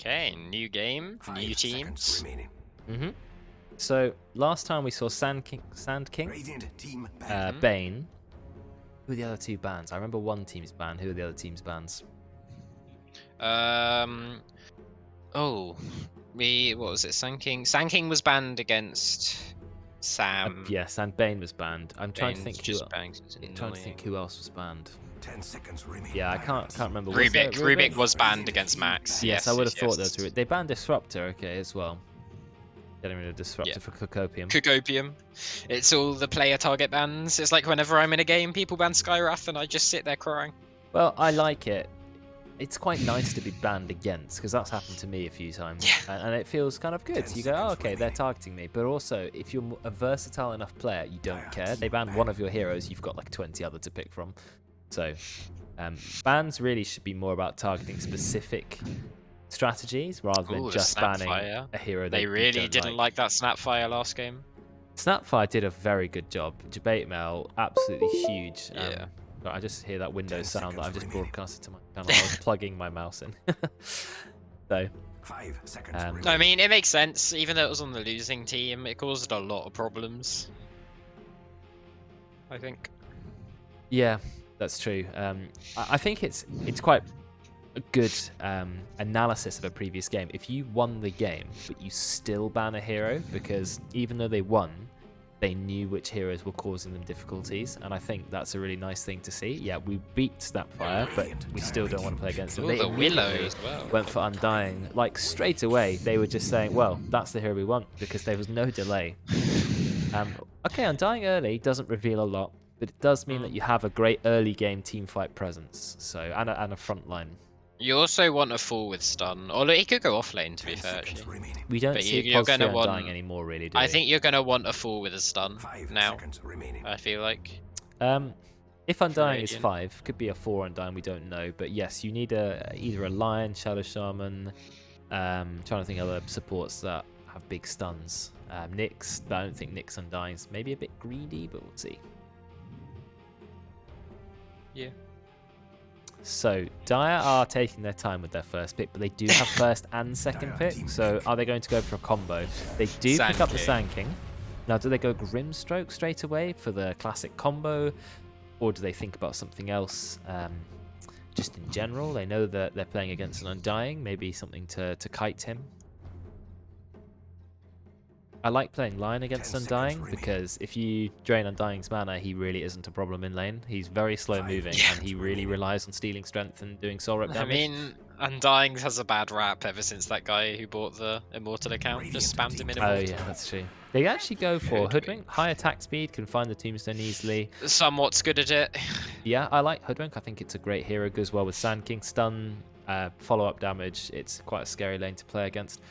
Okay, new game, new teams. So last time we saw Sand King, Bane. Who are the other two bans? I remember one team's ban. Who are the other team's bans? Oh, what was it? Sand King. Sand King was banned against Sam. Yes, and Bane was banned. I'm trying to think who else was banned. 10 seconds remaining. Yeah, I can't remember. Rubik was banned against Max. Yes, I would have thought those were. They banned Disruptor, okay, as well. Getting rid of Disruptor for Cookopium. Cookopium. It's all the player target bans. It's like whenever I'm in a game, people ban Skywrath, and I just sit there crying. Well, I like it. It's quite nice to be banned against, because that's happened to me a few times. Yeah. And it feels kind of good. You go, oh, okay, they're targeting me. But also, if you're a versatile enough player, you don't care. They ban one of your heroes, you've got like 20 other to pick from. So, bans really should be more about targeting specific strategies rather than just banning a hero. They really didn't like that Snapfire last game. Snapfire did a very good job. Debate mail, absolutely huge. Yeah. I just hear that Windows sound that I've just broadcasted to my channel. I was plugging my mouse in. So, 5 seconds. I mean, it makes sense. Even though it was on the losing team, it caused a lot of problems. I think. Yeah, that's true. I think it's quite a good analysis of a previous game. If you won the game, but you still ban a hero, because even though they won, they knew which heroes were causing them difficulties, and I think that's a really nice thing to see. Yeah, we beat Snapfire, but we still don't want to play against them. They the Willow as well. Went for Undying. Like, straight away, they were just saying, well, that's the hero we want, because there was no delay. Okay, Undying early doesn't reveal a lot, but it does mean that you have a great early game teamfight presence, so and a front line. You also want a full with stun, although he could go off lane, to be fair. Actually. We don't see Undying anymore, really, do we? I think you're going to want a full with a stun now, I feel like. If Undying is 5, could be a 4 Undying, we don't know. But yes, you need either a Lion, Shadow Shaman, trying to think of other supports that have big stuns. Nyx, but I don't think Nyx Undying's maybe a bit greedy, but we'll see. Yeah. So, Dire are taking their time with their first pick, but they do have first and second pick. So, are they going to go for a combo? They do pick up the Sand King. Now, do they go Grimstroke straight away for the classic combo? Or do they think about something else? Just in general, they know that they're playing against an Undying. Maybe something to kite him. I like playing Lion against Undying because if you drain Undying's mana, he really isn't a problem in lane. He's very slow moving and he really relies on stealing strength and doing soul rep damage. I mean, Undying has a bad rap ever since that guy who bought the Immortal account just spammed him in Immortal. Oh yeah, that's true. They actually go for Hoodwink, high attack speed, can find the tombstone easily. Somewhat good at it. Yeah, I like Hoodwink. I think it's a great hero. Goes well with Sand King, stun, follow-up damage. It's quite a scary lane to play against.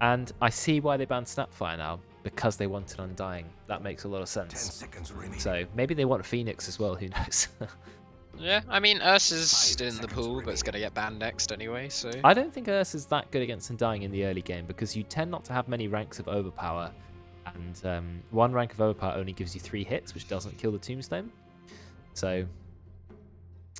And I see why they banned Snapfire now, because they wanted Undying. That makes a lot of sense. So maybe they want Phoenix as well, who knows? Yeah, I mean, Ursa's still in the pool, but it's going to get banned next anyway, so... I don't think Ursa's that good against Undying in the early game, because you tend not to have many ranks of overpower, and one rank of overpower only gives you 3 hits, which doesn't kill the tombstone. So...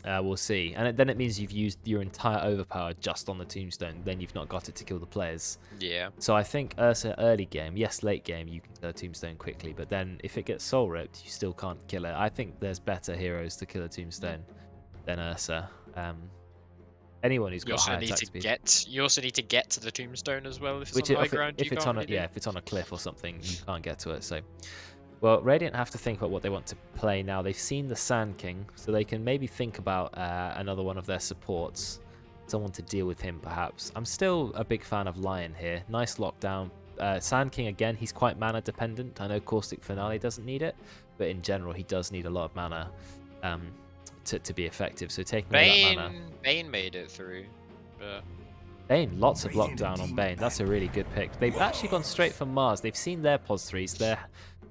we'll see. And then it means you've used your entire overpower just on the tombstone. Then you've not got it to kill the players. Yeah. So I think Ursa early game, yes, late game, you can kill a tombstone quickly. But then if it gets soul ripped, you still can't kill it. I think there's better heroes to kill a tombstone than Ursa. Anyone who's got high attack speed. You also need to get to the tombstone as well. If it's on high ground, if it's on a cliff or something, you can't get to it. So. Well, Radiant have to think about what they want to play now. They've seen the Sand King, so they can maybe think about another one of their supports. Someone to deal with him, perhaps. I'm still a big fan of Lion here. Nice lockdown. Sand King, again, he's quite mana dependent. I know Caustic Finale doesn't need it, but in general, he does need a lot of mana to be effective. So taking away that mana... Bane made it through, but... Bane, lots of lockdown on Bane. That's a really good pick. They've actually gone straight for Mars. They've seen their pos 3s. They're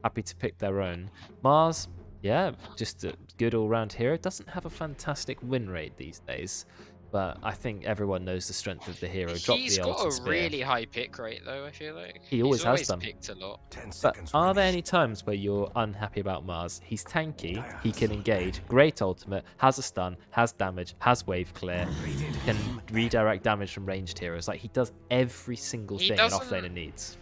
happy to pick their own. Mars, yeah, just a good all-round hero. Doesn't have a fantastic win rate these days. but I think everyone knows the strength of the hero. Drop He's the got ult a and spear. really high pick rate though, I feel like. He always He's has always done. picked a lot. 10 But seconds are there remaining. any times where you're unhappy about Mars? He's tanky, he can engage, great ultimate, has a stun, has damage, has wave clear, can redirect damage from ranged heroes. Like, he does every single He thing an doesn't- offlaner needs.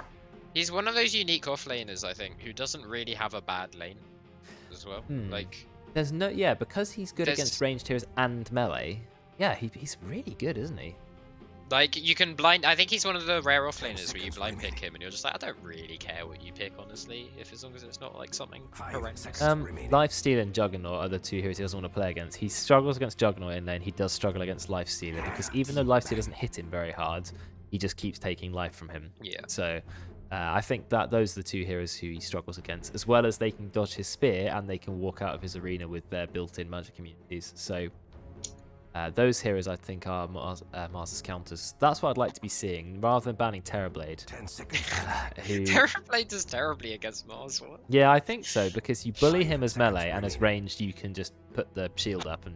He's one of those unique offlaners, I think, who doesn't really have a bad lane as well. Like, There's no, yeah, because he's good There's- against ranged heroes and melee. Yeah, he's really good, isn't he? you can blind. I think he's one of the rare offlaners where you seconds blind pick remaining. him, and you're just like, I don't really care what you pick, honestly, if as long as it's not like something 5 horrendous. seconds remaining. Lifestealer and Juggernaut are the two heroes he doesn't want to play against. He struggles against Juggernaut in lane. He does struggle against Lifestealer because even though Lifestealer doesn't hit him very hard, he just keeps taking life from him. Yeah. So I think that those are the two heroes who he struggles against, as well as they can dodge his spear and they can walk out of his arena with their built-in magic immunities. So those heroes, I think, are Mars's counters. That's what I'd like to be seeing, rather than banning Terrorblade. 10 seconds Who... Terrorblade does terribly against Mars. What? Yeah, I think so, because you bully him as melee, and as ranged, you can just put the shield up and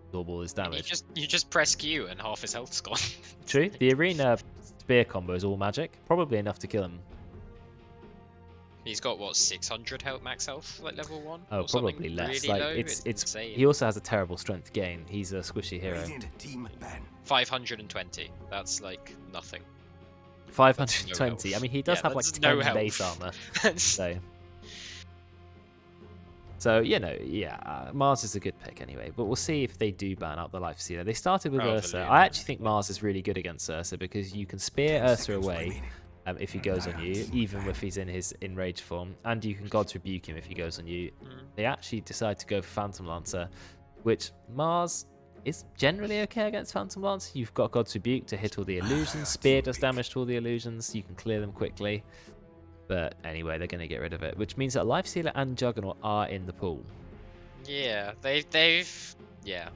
absorb all his damage. You just press Q and half his health's gone. True. The arena spear combo is all magic, probably enough to kill him. He's got what 600 health, max health, like level 1. Oh, or something probably less. Really Like low? it's insane. he also has a terrible strength gain. He's a squishy hero. Radiant team ban. 520. That's like nothing. 520. I health. mean, he does Yeah, have like that's 10 no base health. armor. That's- So you know, yeah, Mars is a good pick anyway. But we'll see if they do ban out the Lifestealer. They started with Probably, Ursa. yeah. I actually think Mars is really good against Ursa because you can spear 10 Ursa seconds away. remaining. If he goes on you, even if he's in his enraged form, and you can God's Rebuke him if he goes on you. They actually decide to go for Phantom Lancer, which Mars is generally okay against Phantom Lancer. You've got God's Rebuke to hit all the illusions, Spear does damage to all the illusions, you can clear them quickly. But anyway, they're going to get rid of it, which means that Lifestealer and Juggernaut are in the pool. Yeah, yeah.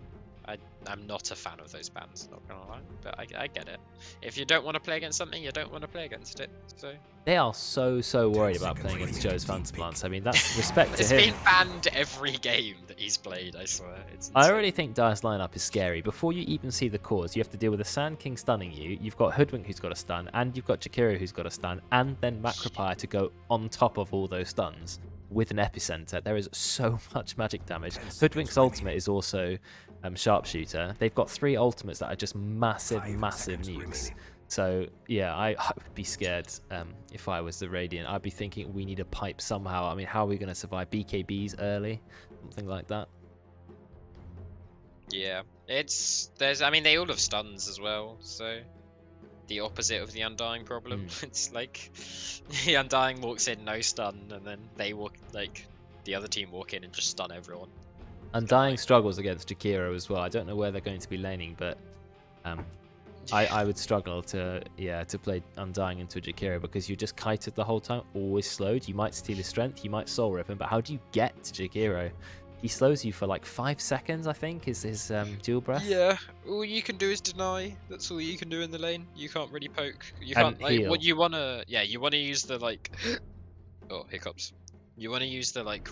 I'm not a fan of those bans, not gonna lie, but I get it. If you don't want to play against something, you don't want to play against it. So They are so worried about playing against Joe's Phantom Lance. I mean, that's respect to it's him. been banned every game that he's played. I swear. It's I insane. already think Dire's lineup is scary. Before you even see the cause, you have to deal with the Sand King stunning you. You've got Hoodwink who's got a stun, and you've got Jakiro who's got a stun, and then Macropire to go on top of all those stuns with an epicenter. There is so much magic damage. Hoodwink's ultimate is also Sharpshooter. They've got 3 ultimates that are just massive 5 nukes. remaining. So yeah, I would be scared if I was the Radiant. I'd be thinking we need a pipe somehow. I mean, how are we going to survive BKBs early? Something like that. Yeah, I mean, they all have stuns as well, so the opposite of the Undying problem. It's like the Undying walks in no stun, and then they walk the other team walk in and just stun everyone. Undying struggles against Jakiro as well. I don't know where they're going to be laning, but I would struggle to play Undying into a Jakiro because you're just kited the whole time, always slowed. You might steal his strength, you might soul rip him, but how do you get to Jakiro? He slows you for like 5 seconds, I think, is his dual breath. Yeah, all you can do is deny. That's all you can do in the lane. You can't really poke. You And can't like heal. what you wanna. Yeah, you wanna use the like. Oh, hiccups. You wanna use the like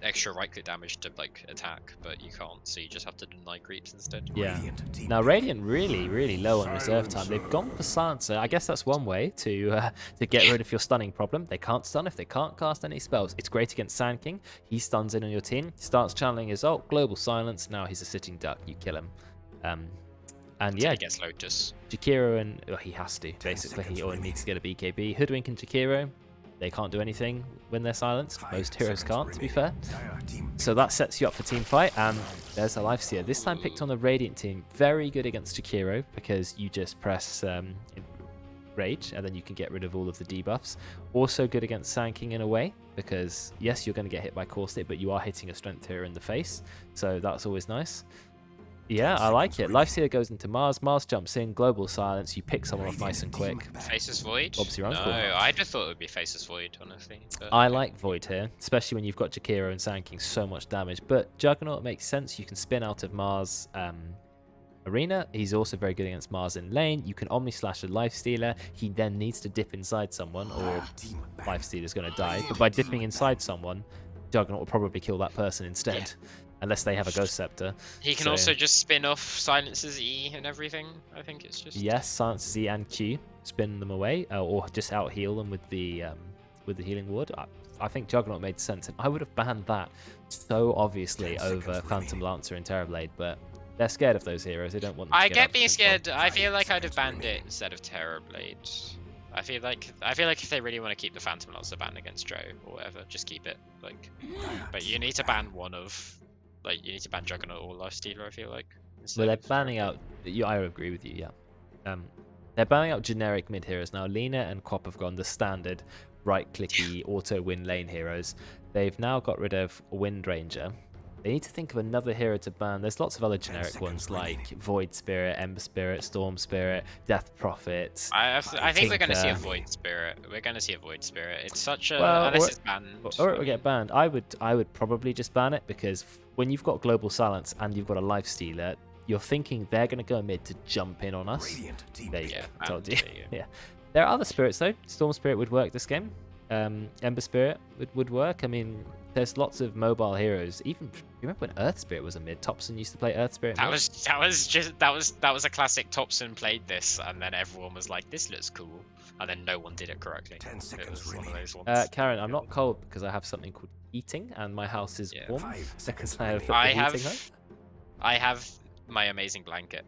extra right click damage to like attack, but you can't. So you just have to deny creeps instead. Yeah. Radiant team Now ban. Radiant really low on reserve time. They've gone for Silencer. I guess that's one way to get rid of your stunning problem. They can't stun if they can't cast any spells. It's great against Sand King. He stuns in on your team, starts channeling his ult, Global Silence. Now he's a sitting duck. You kill him. And yeah, He gets Lotus. Jakiro and he has to 10 basically. He seconds only remaining. needs to get a BKB. Hoodwink and Jakiro, they can't do anything when they're silenced. 5 Most heroes seconds can't, to be remaining. fair. Dire team So that sets you up for team fight, and there's a Lifestealer. This time picked on the Radiant team. Very good against Jakiro because you just press Rage, and then you can get rid of all of the debuffs. Also good against Sand King in a way, because yes, you're going to get hit by Caustic, but you are hitting a strength hero in the face, so that's always nice. Yeah, I like it. Lifestealer goes into Mars. Mars jumps in, Global Silence. You pick someone off nice and quick. Faceless Void? Bob's your No, uncle. I just thought it would be Faceless Void, honestly. But I like Void here, especially when you've got Jakiro and Sand King so much damage. But Juggernaut makes sense. You can spin out of Mars arena. He's also very good against Mars in lane. You can Omni Slash a Lifestealer. He then needs to dip inside someone, or team ban. Lifestealer's going to die. But by dipping inside someone, Juggernaut will probably kill that person instead. unless they have a Ghost Scepter. He can So- also just spin off silences E and everything. I think it's just. Yes, Silence Z and Q, spin them away, or just out heal them with the healing ward. I think Juggernaut made sense, and I would have banned that so obviously 10 over seconds Phantom remaining. Lancer and Terrorblade, but they're scared of those heroes. They don't want them to I get get out being of control. scared. I feel like I'd have seconds banned it remaining. instead of Terrorblade. I feel like if they really want to keep the Phantom Lancer ban against Joe or whatever, just keep it. Like, but you need to ban one of, like, you need to ban Juggernaut or Lifestealer. I feel like. Well, they're instead of banning Terrorblade. out. I agree with you. Yeah. They're banning out generic mid heroes now. Lina and Quap have gone the standard right-clicky auto win lane heroes. They've now got rid of Wind Ranger. They need to think of another hero to ban. There's lots of other generic ones like Void Spirit, Ember Spirit, Storm Spirit, Death Prophet. I think we're going to see a Tinker. Void Spirit. We're going to see a Void Spirit. It's such a Well, unless or- it's banned. Or it will get banned. I would probably just ban it because when you've got Global Silence and you've got a Life Stealer, you're thinking they're going to go mid to jump in on us. Radiant team. There you Yeah, go. I told you. there you go. Yeah. There are other spirits though. Storm Spirit would work this game. Ember Spirit would work. I mean, there's lots of mobile heroes. Even you remember when Earth Spirit was a mid? Thompson used to play Earth Spirit. That mid? was a classic. Thompson played this, and then everyone was like, "This looks cool," and then no one did it correctly. 10 It seconds was one of remaining. those ones. Karen, I'm not cold because I have something called heating, and my house is Yeah. warm 5 seconds because I have remaining. put the I heating on. have, I have my amazing blanket.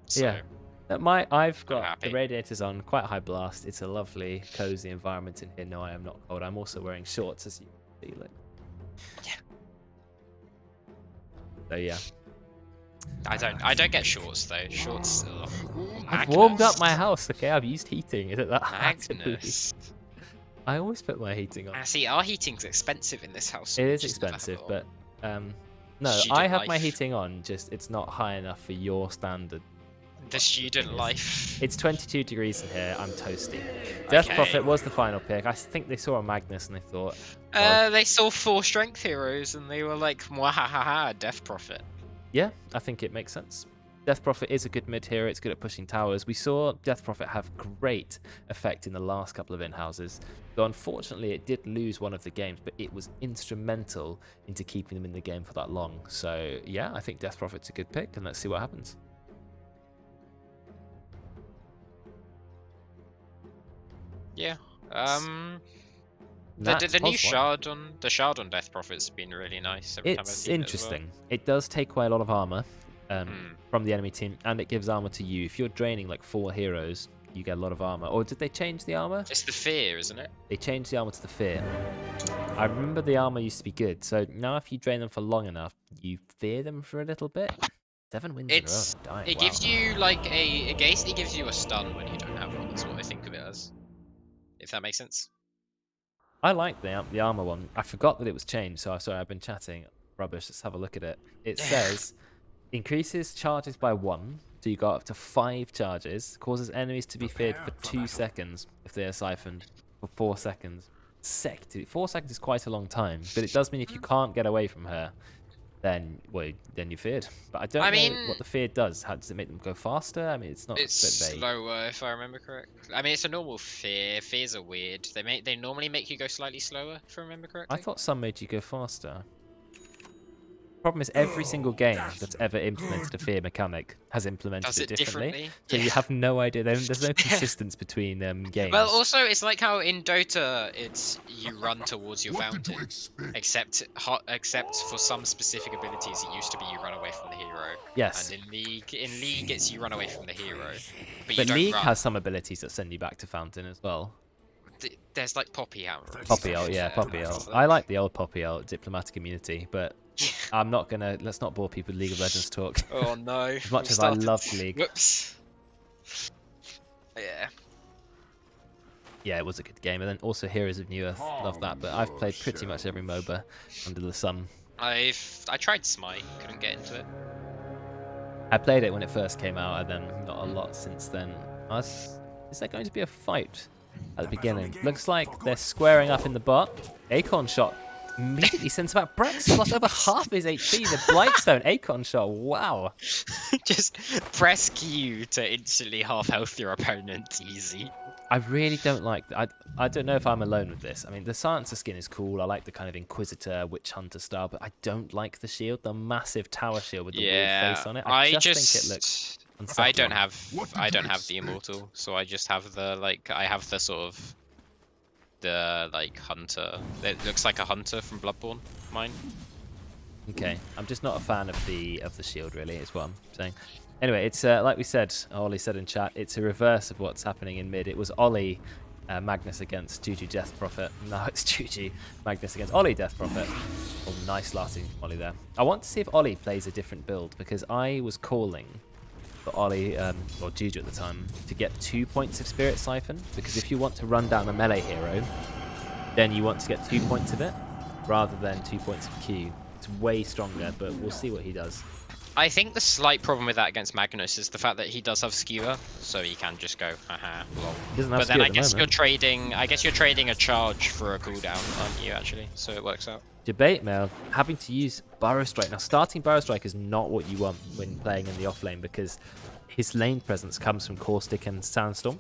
So, Yeah. I've got happy. the radiators on, quite high blast. It's a lovely, cozy environment in here. No, I am not cold. I'm also wearing shorts, as you can see. Look. Yeah. So yeah, I don't get shorts though. Shorts. Ugh. I've warmed up Magnus. my house. Okay, I've used heating. Is it that hard to believe? Magnus. I always put my heating on. See, our heating's expensive in this house. so It we is just never have expensive, it on. but no, Student I have my life. heating on. Just it's not high enough for your standard. The student life. It's 22 degrees in here. I'm toasty. Death Okay. Prophet was the final pick. I think they saw a Magnus and they thought, well, They saw 4 strength heroes and they were like, "Mwahaha, Death Prophet." yeah, I think it makes sense. Death Prophet is a good mid hero. It's good at pushing towers. We saw Death Prophet have great effect in the last couple of in-houses. Though unfortunately it did lose one of the games, but it was instrumental into keeping them in the game for that long. So yeah, I think Death Prophet's a good pick, and let's see what happens. Yeah. That's The new positive. shard on Death Prophet's been really nice. Every time I've It's seen interesting. It does take away a lot of armor Hmm. from the enemy team, and it gives armor to you. If you're draining like 4 heroes, you get a lot of armor. Or did they change the armor? It's the fear, isn't it? They changed the armor to the fear. I remember the armor used to be good, so now if you drain them for long enough, you fear them for a little bit. 7 wins in a row. It's Dying. it Wow. gives you like it basically gives you a stun when you don't have one. That's what I think of it as. If that makes sense. I like the armor one. I forgot that it was changed, so I'm sorry, I've been chatting rubbish. Let's have a look at it. It says increases charges by 1, so you got up to 5 charges. Causes enemies to be feared for 2 seconds if they are siphoned for 4 seconds. 4 seconds is quite a long time, but it does mean if you can't get away from her, then you're feared. But I don't know mean- what the fear does. How does it make them go faster? I mean, it's not. It's It's a bit vague. slower if I remember correctly. I mean, it's a normal fear. Fears are weird. They normally make you go slightly slower if I remember correctly. I thought some made you go faster. Problem is, every single game that's ever implemented a fear mechanic has implemented Does it it differently. differently? So Yeah. you have no idea. There's no consistency between games. Well, also it's like how in Dota it's you run towards your What did you fountain, expect? except for some specific abilities it used to be you run away from the hero. yes, And in League it's you run away from the hero, but you but don't League run. has some abilities that send you back to fountain as well. There's like Poppy Hammer. and Poppy stuff, ult, yeah, Poppy and ult. stuff. I like the old Poppy ult, diplomatic immunity, but I'm not gonna. Let's not bore people with League of Legends talk. Oh no. As much we as I started- loved League. Whoops. Yeah. Yeah, it was a good game, and then also Heroes of New Earth, love that. But I've played pretty much every MOBA under the sun. I tried Smite, couldn't get into it. I played it when it first came out, and then not a lot since then. Is there going to be a fight at the beginning? Looks like they're squaring up in the bot. Acorn shot immediately sends back Brex, lost over half his HP. The Blightstone Acorn shot, wow. Just press Q to instantly half health your opponent, easy. I really don't like. I don't know if I'm alone with this. I mean, the Silencer skin is cool. I like the kind of Inquisitor, Witch Hunter style, but I don't like the shield, the massive tower shield with the weird face on it. I just think it looks unsettling. I don't have the Immortal, so I just have the I have the sort of the Hunter. It looks like a Hunter from Bloodborne. Mine. Okay, I'm just not a fan of the shield. Really, is what I'm saying. Anyway, it's like we said, Ollie said in chat, it's a reverse of what's happening in mid. It was Ollie Magnus against Juju Death Prophet. Now it's Juju Magnus against Ollie Death Prophet. Oh, nice lasting from Ollie there. I want to see if Ollie plays a different build, because I was calling for Ollie, or Juju at the time, to get 2 points of Spirit Siphon, because if you want to run down a melee hero, then you want to get 2 points of it, rather than 2 points of Q. It's way stronger, but we'll see what he does. I think the slight problem with that against Magnus is the fact that he does have skewer, so he can just go, haha, lol. But then I guess you're trading a charge for a cooldown, aren't you, actually? So it works out. Debate mail, having to use Burrow Strike. Now, starting Burrow Strike is not what you want when playing in the off lane, because his lane presence comes from Caustic and Sandstorm.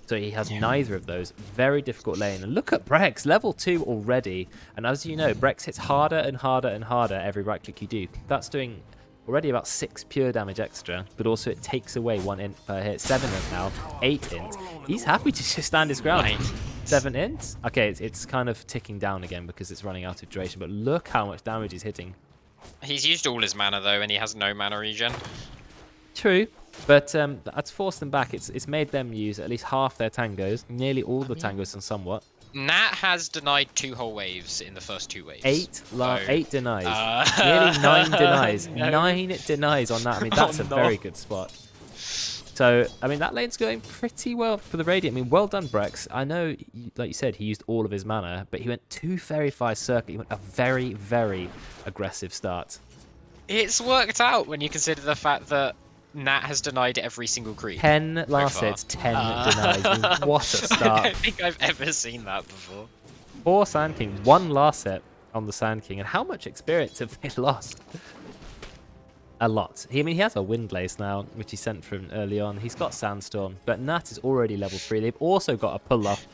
So he has neither of those. Very difficult lane. And look at Brex, level 2 already. And as you know, Brex hits harder and harder and harder every right click you do. That's doing already about 6 pure damage extra, but also it takes away 1 int per hit. 7 int now, 8 int. He's happy to just stand his ground. 7 int? Okay, it's kind of ticking down again because it's running out of duration, but look how much damage he's hitting. He's used all his mana though, and he has no mana regen. True, but that's forced them back. It's made them use at least half their tangos, nearly all the tangos and somewhat. Nat has denied 2 whole waves in the first 2 waves. 8 denies. Nearly 9 denies. 9 denies on that. I mean, that's a very good spot. So, I mean, that lane's going pretty well for the Radiant. I mean, well done, Brex. I know, like you said, he used all of his mana, but he went 2 Fairy Fire Circuit. He went a very, very aggressive start. It's worked out when you consider the fact that Nat has denied every single creep. 10 last hits, 10 denies. I mean, what a start. I don't think I've ever seen that before. 4 Sand King, 1 last hit on the Sand King. And how much experience have they lost? A lot. I mean, he has a Windlace now, which he sent from early on. He's got Sandstorm, but Nat is already level 3. They've also got a pull-off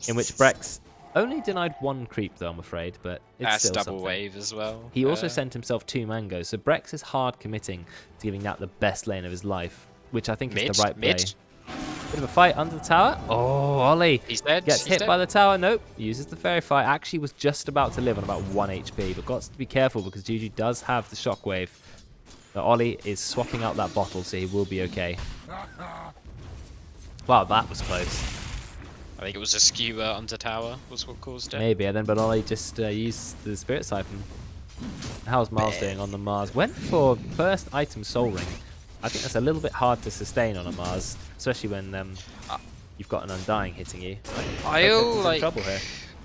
in which Brex only denied 1 creep, though, I'm afraid, but it's that's still double something. wave as well. He also sent himself 2 mangoes, so Brex is hard committing to giving Nat the best lane of his life, which I think is the right play. Bit of a fight under the tower. Oh, Ollie he's dead. Gets hit by the tower. Nope. Uses the Fairy Fire. Actually was just about to live on about 1 HP, but got to be careful because Juju does have the shockwave. But Ollie is swapping out that bottle, so he will be okay. Wow, that was close. I think it was a skewer under tower was what caused it. Maybe, and then but Ollie just used the Spirit Siphon. How's Mars doing on the Mars? Went for first item Soul Ring. I think that's a little bit hard to sustain on a Mars, especially when you've got an Undying hitting you. I'll trouble here.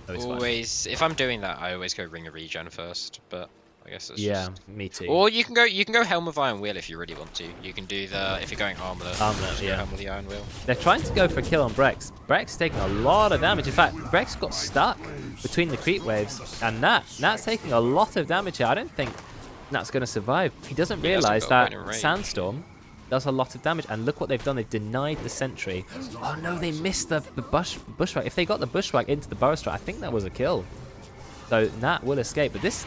Always, if I'm doing that, I always go Ring of Regen first, but I guess it's just... me too. Or you can go Helm of Iron Wheel if you really want to. You can do the if you're going Armlet. Yeah. Helm of the Iron Wheel. They're trying to go for a kill on Brex. Brex is taking a lot of damage. In fact, Brex got stuck between the creep waves, and Nat's taking a lot of damage here. I don't think Nat's going to survive. He doesn't realise that Sandstorm does a lot of damage, and look what they've done. They've denied the sentry. Oh no, they missed the bushwhack. If they got the bushwhack into the Burrow Strike, I think that was a kill. So Nat will escape, but this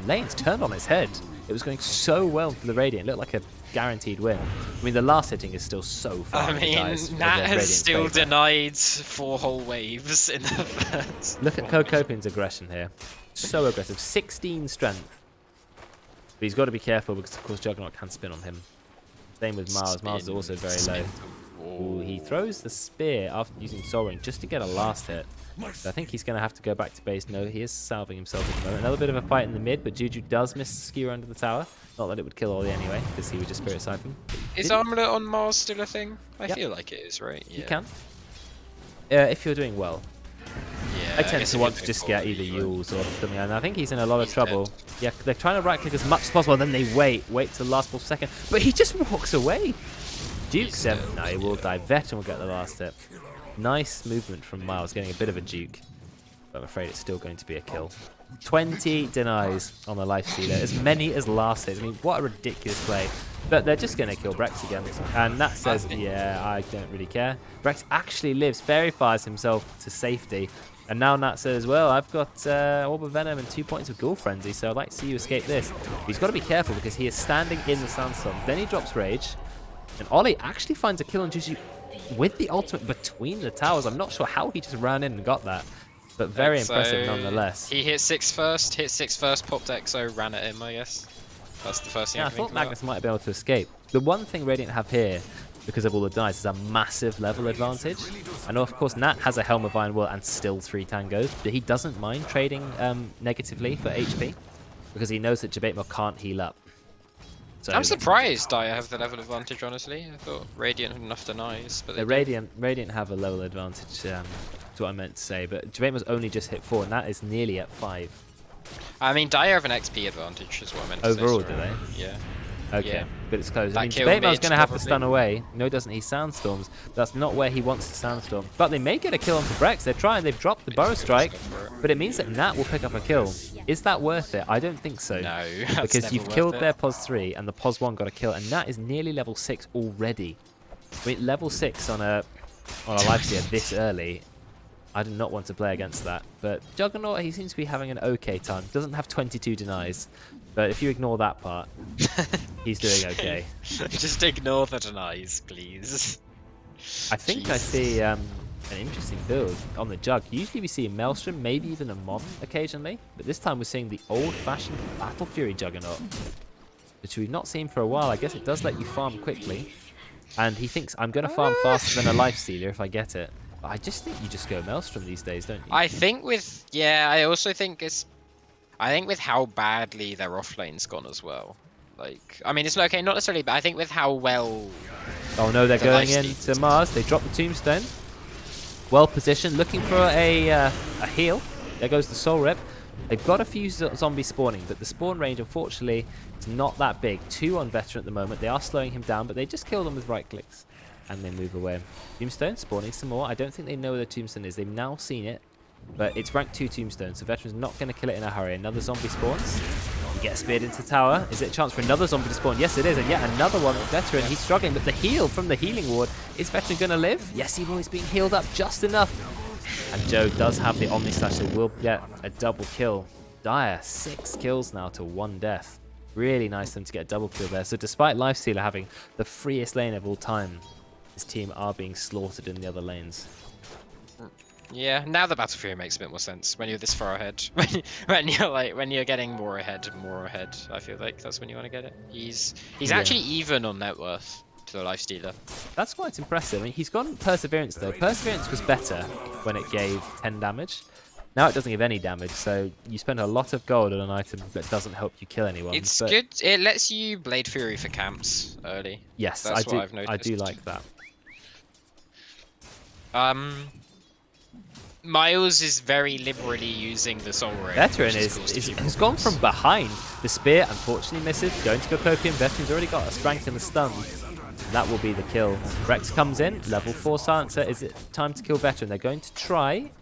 lane's turned on its head. It was going so well for the Radiant. It looked like a guaranteed win. I mean, the last hitting is still so far. I mean, Nat has still denied 4 whole waves in the first. Look at Kokopin's aggression here. So aggressive. 16 strength. But he's got to be careful because, of course, Juggernaut can spin on him. Same with Mars. Mars is also very low. Ooh, he throws the spear after using Soul Ring just to get a last hit. So I think he's going to have to go back to base. No, he is salving himself at the moment. Another bit of a fight in the mid, but Juju does miss the skewer under the tower. Not that it would kill Ollie anyway, because he would just Spirit Siphon. Is Armlet on Mars still a thing? I feel like it is, right? Yeah. You can. If you're doing well. Yeah, I tend to want to just get either Yules or something, and I think he's in a lot of trouble. Yeah, they're trying to right click as much as possible, and then they wait till the last second. But he just walks away. Duke 7. No, he will die. Veteran will get the last hit. Nice movement from Miles, getting a bit of a juke. But I'm afraid it's still going to be a kill. 20 denies on the Life Stealer. As many as last hit. I mean, what a ridiculous play. But they're just going to kill Brex again. And Nat says, yeah, I don't really care. Brex actually lives, verifies himself to safety. And now Nat says, well, I've got Orb of Venom and 2 points of Ghoul Frenzy, so I'd like to see you escape this. He's got to be careful because he is standing in the Sandstorm. Then he drops Rage. And Ollie actually finds a kill on Juju with the ultimate between the towers. I'm not sure how he just ran in and got that. But very impressive nonetheless. He hit 6 first, popped Exo, ran at him, I guess. That's the first thing I thought Magnus might be able to escape. The one thing Radiant have here, because of all the dice, is a massive level advantage. I know, of course, Nat has a Helm of Iron Will and still 3 tangos, but he doesn't mind trading negatively for HP because he knows that Jabate can't heal up. So I'm surprised I have the level advantage, honestly. I thought Radiant had enough denies, but Radiant have a level advantage. That's what I meant to say. But Jabate only just hit 4, and Nat is nearly at 5. I mean, Dire have an XP advantage, is what I meant to say. Overall, do they? Yeah. Okay, Yeah. but it's close. That I mean, kill Debate's mid, going to have to probably. stun away. No, doesn't he? Sandstorms. That's not where he wants to Sandstorm. But they may get a kill onto Brex. They're trying. They've dropped the Burrow Strike. But it means that Nat will pick up a kill. Is that worth it? I don't think so. No, Because you've killed their Pos 3 and the Pos 1 got a kill. And Nat is nearly level 6 already. I mean, level 6 on a Lifesteal this early. I do not want to play against that. But Juggernaut, he seems to be having an okay time. Doesn't have 22 denies. But if you ignore that part, he's doing okay. Just ignore the denies, please. I think I see an interesting build on the Jug. Usually we see a Maelstrom, maybe even a Mon occasionally. But this time we're seeing the old-fashioned Battle Fury Juggernaut, which we've not seen for a while. I guess it does let you farm quickly. And he thinks, I'm going to farm faster than a Lifestealer if I get it. But I just think you just go Maelstrom these days, don't you? I think with... Yeah, I also think it's... I think with how badly their offlane's gone as well. Like, I mean, it's okay, not necessarily, but I think with how well... Oh no, they're the going Lifestealers- into Mars. They drop the Tombstone. Well positioned, looking for a heal. There goes the Soul Rip. They've got a few zombies spawning, but the spawn range, unfortunately, is not that big. 2 on Veteran at the moment. They are slowing him down, but they just kill them with right clicks. And they move away. Tombstone spawning some more. I don't think they know where the Tombstone is. They've now seen it. But it's rank 2 Tombstone, so Veteran's not going to kill it in a hurry. Another zombie spawns. He gets speared into the tower. Is it a chance for another zombie to spawn? Yes, it is. And yet another one. Veteran, he's struggling. But the heal from the healing ward. Is Veteran going to live? Yes, he will. He's being healed up just enough. And Joe does have the Omni Slash, so will get a double kill. Dire, 6 kills now to 1 death. Really nice of them to get a double kill there. So despite Lifestealer having the freest lane of all time, his team are being slaughtered in the other lanes. Yeah, now the Battle Fury makes a bit more sense when you're this far ahead. when you're getting more ahead, I feel like that's when you want to get it. He's actually even on net worth to the Lifestealer. That's quite impressive. I mean, he's gone Perseverance though. Perseverance was better when it gave 10 damage. Now it doesn't give any damage, so you spend a lot of gold on an item that doesn't help you kill anyone. It's but good. It lets you Blade Fury for camps early. yes, That's I do. what I've noticed. I do like that. Miles is very liberally using the Soul Ray. Veteran which cool to see. has gone from behind. The spear unfortunately misses. Going to go Copium. Veteran's already got a strength and a stun. That will be the kill. Rex comes in. Level 4 silencer. Is it time to kill Veteran? They're going to try.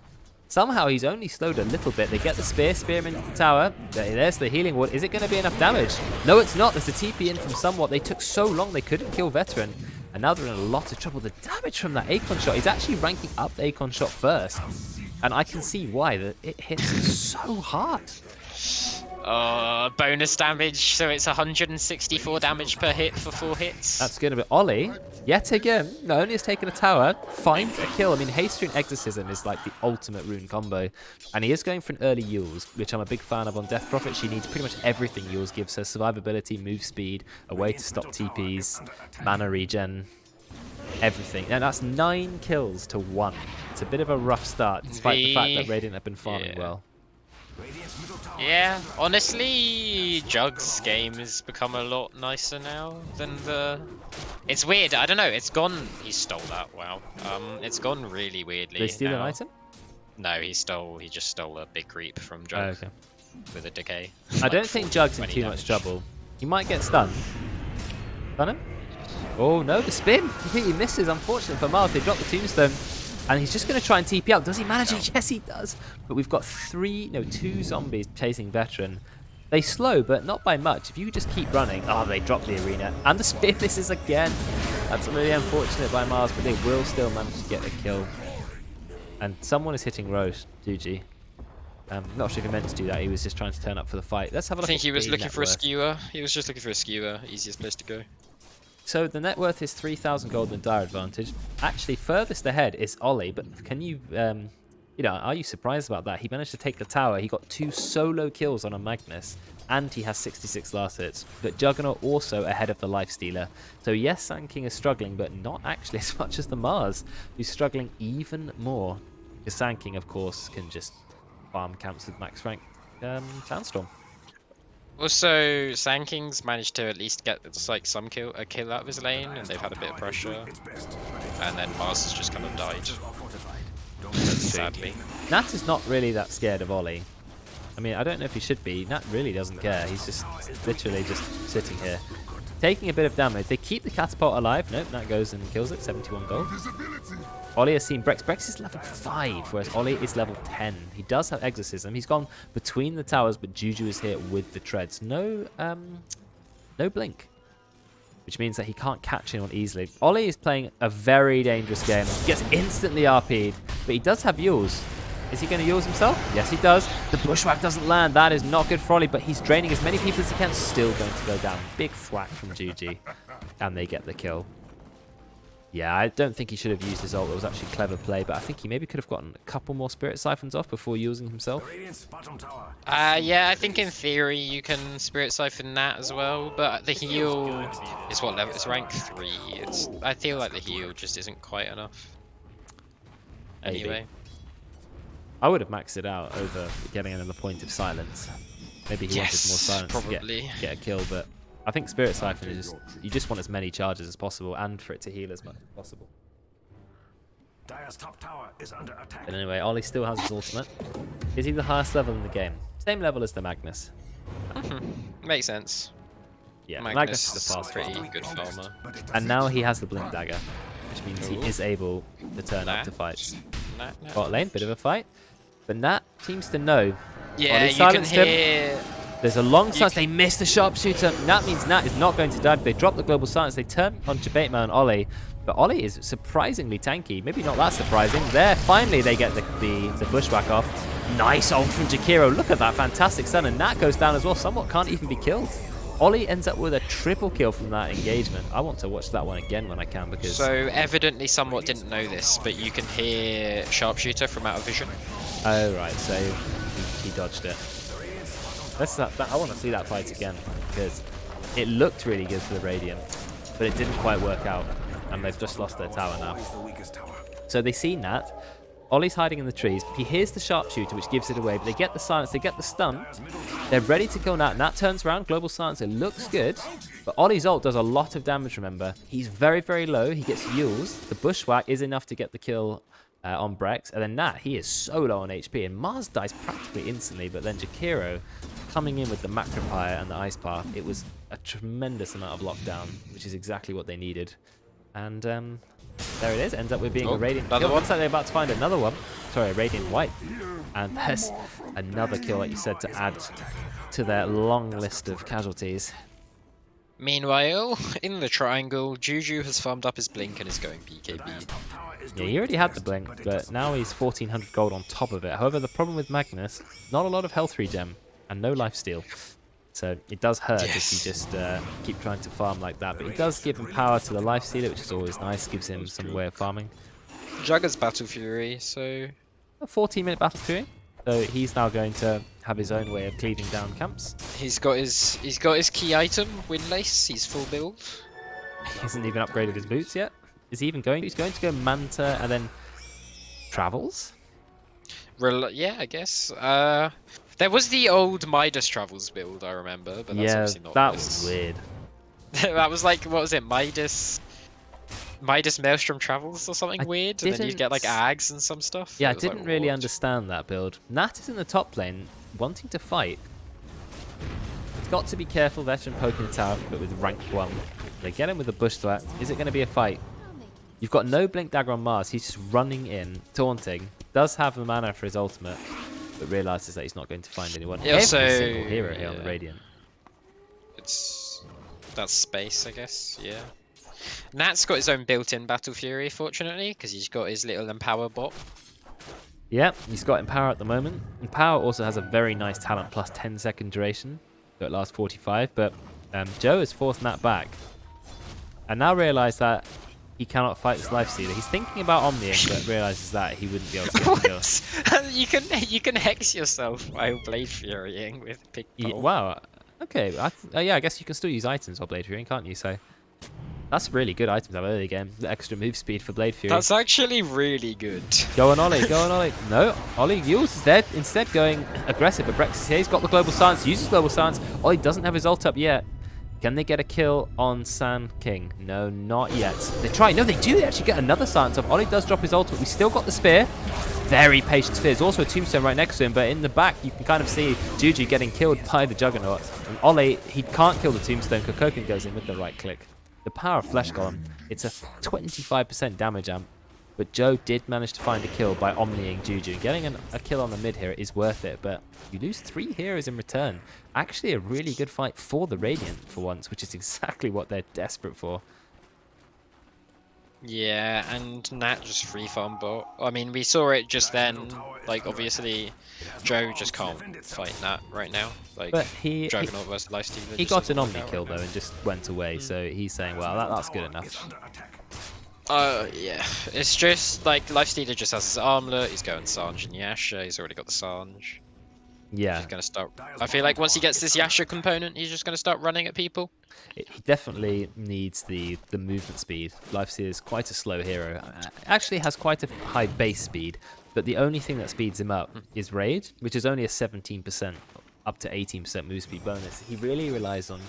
Somehow he's only slowed a little bit. They get the spear him into the tower. There's the healing ward. Is it going to be enough damage? No, it's not. There's a TP in from somewhat. They took so long they couldn't kill Veteran. And now they're in a lot of trouble. The damage from that Acon shot, he's actually ranking up the Acon shot first. And I can see why. That it hits so hard. Bonus damage, so it's 164 damage per hit for 4 hits. That's going to be Ollie. Yet again, not only has taken a tower, finds a kill. I mean, Haste Rune Exorcism is like the ultimate rune combo. And he is going for an early Yules, which I'm a big fan of on Death Prophet. She needs pretty much everything Yules gives her. Survivability, move speed, a way to stop TPs, mana regen, everything. And that's 9 kills to 1. It's a bit of a rough start, despite the fact that Radiant have been farming well. Yeah, honestly, Jug's game has become a lot nicer now than the... It's weird, I don't know, it's gone... He stole that, wow. It's gone really weirdly. Did they steal now. an item? No, he just stole a big creep from Jug. Oh, okay. With a decay. I don't think Jug's in too much trouble. He might get stunned. Stun him? Oh no, the spin completely misses. Unfortunate for Miles, they dropped the Tombstone. And he's just going to try and TP out. Does he manage it? Yes, he does. But we've got 2 zombies chasing Veteran. They slow, but not by much. If you just keep running... Oh, they drop the arena. And the spear misses again. That's really unfortunate by Mars, but they will still manage to get a kill. And someone is hitting Rose, Duji. Not sure if he meant to do that. He was just trying to turn up for the fight. Let's have a look. I think at he was the looking net for a worth. skewer. He was just looking for a skewer. Easiest place to go. So the net worth is 3,000 gold and dire advantage. Actually, furthest ahead is Ollie, but can you, are you surprised about that? He managed to take the tower. He got 2 solo kills on a Magnus, and he has 66 last hits. But Juggernaut also ahead of the Lifestealer. So yes, Sand King is struggling, but not actually as much as the Mars, who's struggling even more. Because Sand King, of course, can just farm camps with max rank Sandstorm. Also, Sand King's managed to at least get a kill out of his lane, and they've had a bit of pressure. And then Mars has just kind of died. Sadly. Nat is not really that scared of Ollie. I mean, I don't know if he should be. Nat really doesn't care. He's just literally just sitting here. Taking a bit of damage. They keep the catapult alive. Nope, Nat goes and kills it. 71 gold. Ollie has seen Brex. Brex is level 5, whereas Ollie is level 10. He does have Exorcism. He's gone between the towers, but Juju is here with the treads. No blink, which means that he can't catch anyone easily. Ollie is playing a very dangerous game. He gets instantly RP'd, but he does have Yules. Is he going to Yules himself? Yes, he does. The Bushwhack doesn't land. That is not good for Ollie, but he's draining as many people as he can. Still going to go down. Big thwack from GG, and they get the kill. Yeah, I don't think he should have used his ult. It was actually a clever play, but I think he maybe could have gotten a couple more Spirit Siphons off before using himself. Yeah, I think in theory you can Spirit Siphon that as well, but the heal is what level? It's rank 3. I feel like the heal just isn't quite enough. Anyway. Maybe. I would have maxed it out over getting another point of silence. Maybe he wanted more silence to get a kill, but I think Spirit Siphon is just, you just want as many charges as possible and for it to heal as much as possible. Dire's top tower is under attack. But anyway, Ollie still has his ultimate. Is he the highest level in the game? Same level as the Magnus. Makes sense. Yeah, Magnus is the fast pretty farmer. good farmer. And now he has the Blink Dagger, which means he is able to turn up to fights. Bot lane, bit of a fight. But Nat seems to know. Yeah, Ollie you can silenced him. hear... There's a long silence. They miss the sharpshooter. That means Nat is not going to die. They drop the global silence. They turn on Jabateman and Ollie. But Ollie is surprisingly tanky. Maybe not that surprising. There, finally, they get the Bushwhack off. Nice ult from Jakiro. Look at that fantastic stun. And Nat goes down as well. Somewhat can't even be killed. Ollie ends up with a triple kill from that engagement. I want to watch that one again when I can because... So evidently Somewhat didn't know this, but you can hear sharpshooter from out of vision. Oh, right. So he dodged it. I want to see that fight again because it looked really good for the Radiant, but it didn't quite work out, and they've just lost their tower now. So they see Nat. Ollie's hiding in the trees. He hears the sharpshooter, which gives it away, but they get the silence, they get the stun. They're ready to kill Nat. Nat turns around, global silence, it looks good, but Ollie's ult does a lot of damage, remember. He's very, very low. He gets Yules. The Bushwhack is enough to get the kill on Brex, and then Nat, he is so low on HP, and Mars dies practically instantly, but then Jakiro coming in with the Macropire and the Ice Path, it was a tremendous amount of lockdown, which is exactly what they needed. And there it is, ends up with being a Radiant kill. Looks like they're about to find another one. Sorry, a Radiant White. And there's another kill, like you said, to add to their long list of casualties. Meanwhile, in the triangle, Juju has farmed up his Blink and is going BKB. Yeah, he already had the Blink, but now he's 1,400 gold on top of it. However, the problem with Magnus, not a lot of health regen and no lifesteal. So it does hurt if you just keep trying to farm like that. But it does give him power to the lifestealer, which is always nice. Gives him some way of farming. Jugger's Battle Fury, so... A 14-minute Battle Fury. So he's now going to have his own way of cleaving down camps. He's got his key item, Windlace. He's full build. He hasn't even upgraded his boots yet. Is he even going? He's going to go Manta and then Travels? Yeah, I guess. There was the old Midas Travels build, I remember, but that's obviously not that this. was weird. That was like, what was it, Midas Maelstrom Travels or something weird? And then you'd get like Ags and some stuff? Yeah, I didn't really understand that build. Nat is in the top lane, wanting to fight. He's got to be careful, Veteran poking the tower, but with rank 1. They get him with a bush threat. Is it going to be a fight? You've got no Blink Dagger on Mars. He's just running in, taunting. Does have the mana for his ultimate. but realizes that he's not going to find anyone. He Every also- single hero here on the yeah. Radiant. That's space, I guess. Yeah. Nat's got his own built-in Battle Fury, fortunately, because he's got his little Empower bot. Yeah, he's got Empower at the moment. Empower also has a very nice talent plus 10-second duration, so it lasts 45, but Joe has forced Nat back. And now realised that he cannot fight this Lifestealer. He's thinking about Omniing, but realises that he wouldn't be able to get the kill. you can hex yourself while Blade Furying with Big Bolt. Wow. Okay. Yeah, I guess you can still use items while Blade Fury, can't you? So that's really good items out early game. The extra move speed for Blade Fury. That's actually really good. Go on, Ollie. Go on, Ollie. No, Ollie Yules is instead going aggressive. But Brex is here. He's got the Global Silence. Uses Global Silence. Ollie doesn't have his ult up yet. Can they get a kill on Sand King? No, not yet. They try. No, they do. They actually get another silence off. Ollie does drop his ult, but we still got the spear. Very patient spear. There's also a tombstone right next to him, but in the back, you can kind of see Juju getting killed by the Juggernaut. And Ollie, he can't kill the tombstone. Kokokin goes in with the right click. The power of Flesh Golem. It's a 25% damage amp, but Joe did manage to find a kill by Omniing Juju. Getting a kill on the mid here is worth it, but you lose 3 heroes in return. Actually a really good fight for the Radiant for once, which is exactly what they're desperate for. Yeah, and Nat just free farm bot. I mean, we saw it just then. Like, obviously, Joe just can't fight Nat right now. Like, But Juggernaut versus Lifestealer. he just got an doesn't Omni work out kill right though and just went away, so he's saying, well, that's good enough. Yeah. It's just, like, Lifestealer just has his armlet, he's going Sange and Yasha, he's already got the Sange. Yeah. He's gonna start... I feel like once he gets this Yasha component, he's just gonna start running at people. He definitely needs the movement speed. Lifestealer is quite a slow hero. Actually has quite a high base speed, but the only thing that speeds him up is Rage, which is only a 17% up to 18% move speed bonus. He really relies on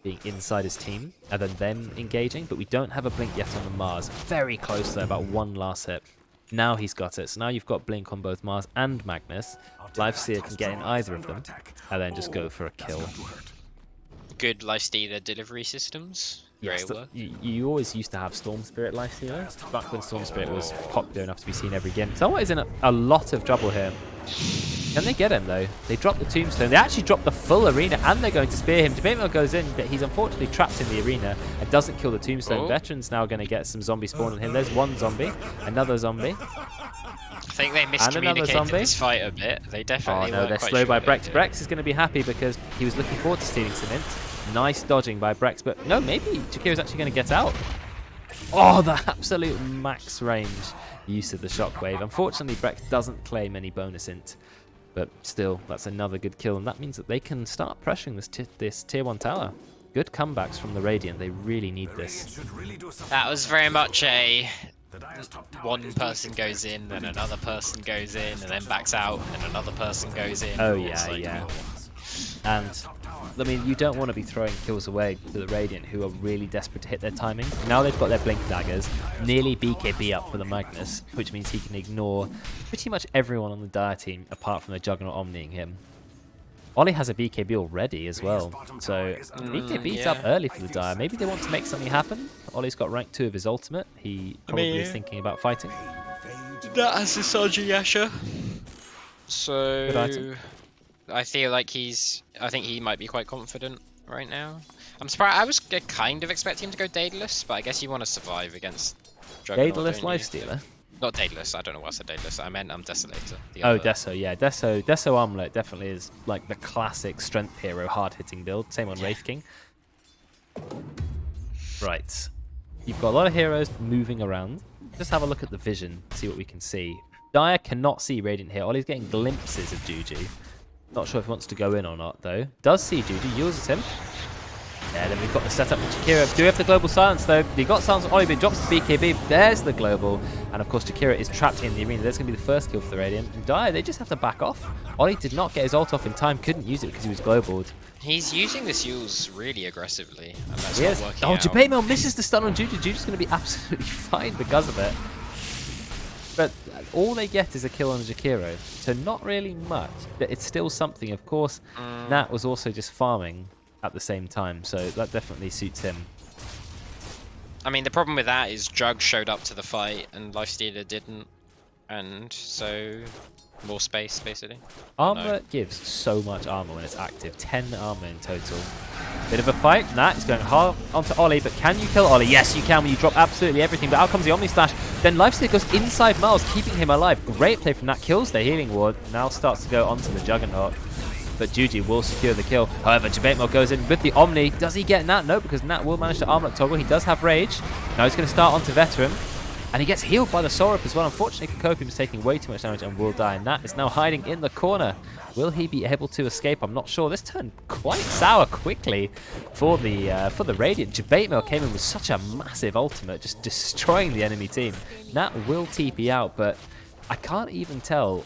being inside his team and then them engaging, but we don't have a blink yet on the Mars. Very close though, about one last hit. Now he's got it. So now you've got blink on both Mars and Magnus. Lifestealer can get in either of them and then just go for a kill. Good Lifestealer delivery systems. Yes, Very well. you always used to have Storm Spirit Lifestealer, back when Storm Spirit was popular enough to be seen every game. Someone is in a lot of trouble here. Can they get him though? They drop the tombstone. They actually drop the full arena and they're going to spear him. Debate goes in, but he's unfortunately trapped in the arena and doesn't kill the tombstone. Oh. Veteran's now going to get some zombie spawn on him. There's one zombie, another zombie. I think they zombie. miscommunicated this fight a bit. They definitely Oh no, weren't they're quite slow sure by what they Brex. were doing. Brex is going to be happy because he was looking forward to stealing some int. Nice dodging by Brex, but no, maybe Jakira's actually going to get out. Oh, the absolute max range use of the shockwave. Unfortunately, Brex doesn't claim any bonus int, but still, that's another good kill, and that means that they can start pressuring this tier 1 tower. Good comebacks from the Radiant. They really need this. That was very much a one person goes in, then another person goes in, and then backs out, and then another person goes in. Oh It's yeah, like- yeah. And I mean, you don't want to be throwing kills away to the Radiant, who are really desperate to hit their timing. Now they've got their Blink Daggers, nearly BKB up for the Magnus, which means he can ignore pretty much everyone on the Dire team apart from the Juggernaut Omniing him. Ollie has a BKB already as well, so BKB's up yeah. early for the Dire. Maybe they want to make something happen. Ollie's got rank 2 of his ultimate. He probably is thinking about fighting. That has the Sanji Yasha. Good So item. I feel like I think he might be quite confident right now. I'm surprised. I was kind of expecting him to go Daedalus, but I guess you want to survive against Juggernaut, Daedalus don't you? Lifestealer. Not Daedalus. I don't know why I said Daedalus. I meant Desolator. the Oh, other- Deso, yeah. Deso Armlet definitely is like the classic strength hero, hard-hitting build. Same on Wraith King. Right. You've got a lot of heroes moving around. Just have a look at the vision, see what we can see. Dire cannot see Radiant here. Ollie's getting glimpses of Juju. Not sure if he wants to go in or not, though. Does see Juju, uses him. Yeah, then we've got the setup for Jakira. Do we have the global silence, though? We got silence on Ollie, but he drops the BKB. There's the global. And, of course, Jakira is trapped in the arena. There's going to be the first kill for the Radiant. And Dire, they just have to back off. Ollie did not get his ult off in time. Couldn't use it because he was globaled. He's using the Yules really aggressively, and that's Yes. not working Oh, out. Jabamel misses the stun on Juju. Juju's going to be absolutely fine because of it. But all they get is a kill on Jakiro, so not really much. But it's still something. Of course, Nat was also just farming at the same time, so that definitely suits him. I mean, the problem with that is Jug showed up to the fight and Lifestealer didn't, and so More space, basically. Armor gives so much armor when it's active. 10 armor in total. Bit of a fight. Nat is going hard onto Ollie, but can you kill Ollie? Yes, you can when you drop absolutely everything. But out comes the Omni Slash. Then Lifesteal goes inside Miles, keeping him alive. Great play from Nat. Kills the healing ward. Now starts to go onto the Juggernaut. But Juji will secure the kill. However, Jabatemel goes in with the Omni. Does he get Nat? No, because Nat will manage to armor toggle. He does have Rage. Now he's going to start onto Veteran. And he gets healed by the Sorap as well. Unfortunately for Copium, he's taking way too much damage and will die. Nat is now hiding in the corner. Will he be able to escape? I'm not sure. This turned quite sour quickly for the Radiant. Jabatemel came in with such a massive ultimate, just destroying the enemy team. Nat will TP out, but I can't even tell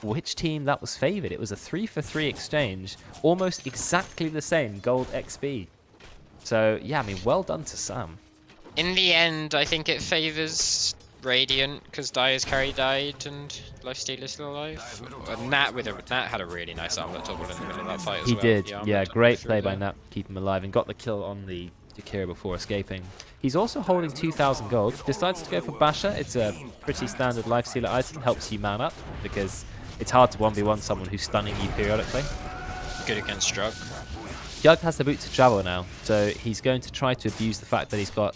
which team that was favored. It was a 3-for-3 exchange, almost exactly the same gold XP. So yeah, I mean, well done to Sam. In the end, I think it favors Radiant because Dire's carry died and Lifesteal is still alive. Nat had a really nice armlet toggle in the middle of that fight as well. He did, yeah, great play by there. Nat, keep him alive, and got the kill on the Jakira before escaping. He's also holding 2,000 gold. Decides to go for Basher. It's a pretty standard Lifestealer item. Helps you man up because it's hard to 1v1 someone who's stunning you periodically. Good against Drug. Jug has the boot to travel now, so he's going to try to abuse the fact that he's got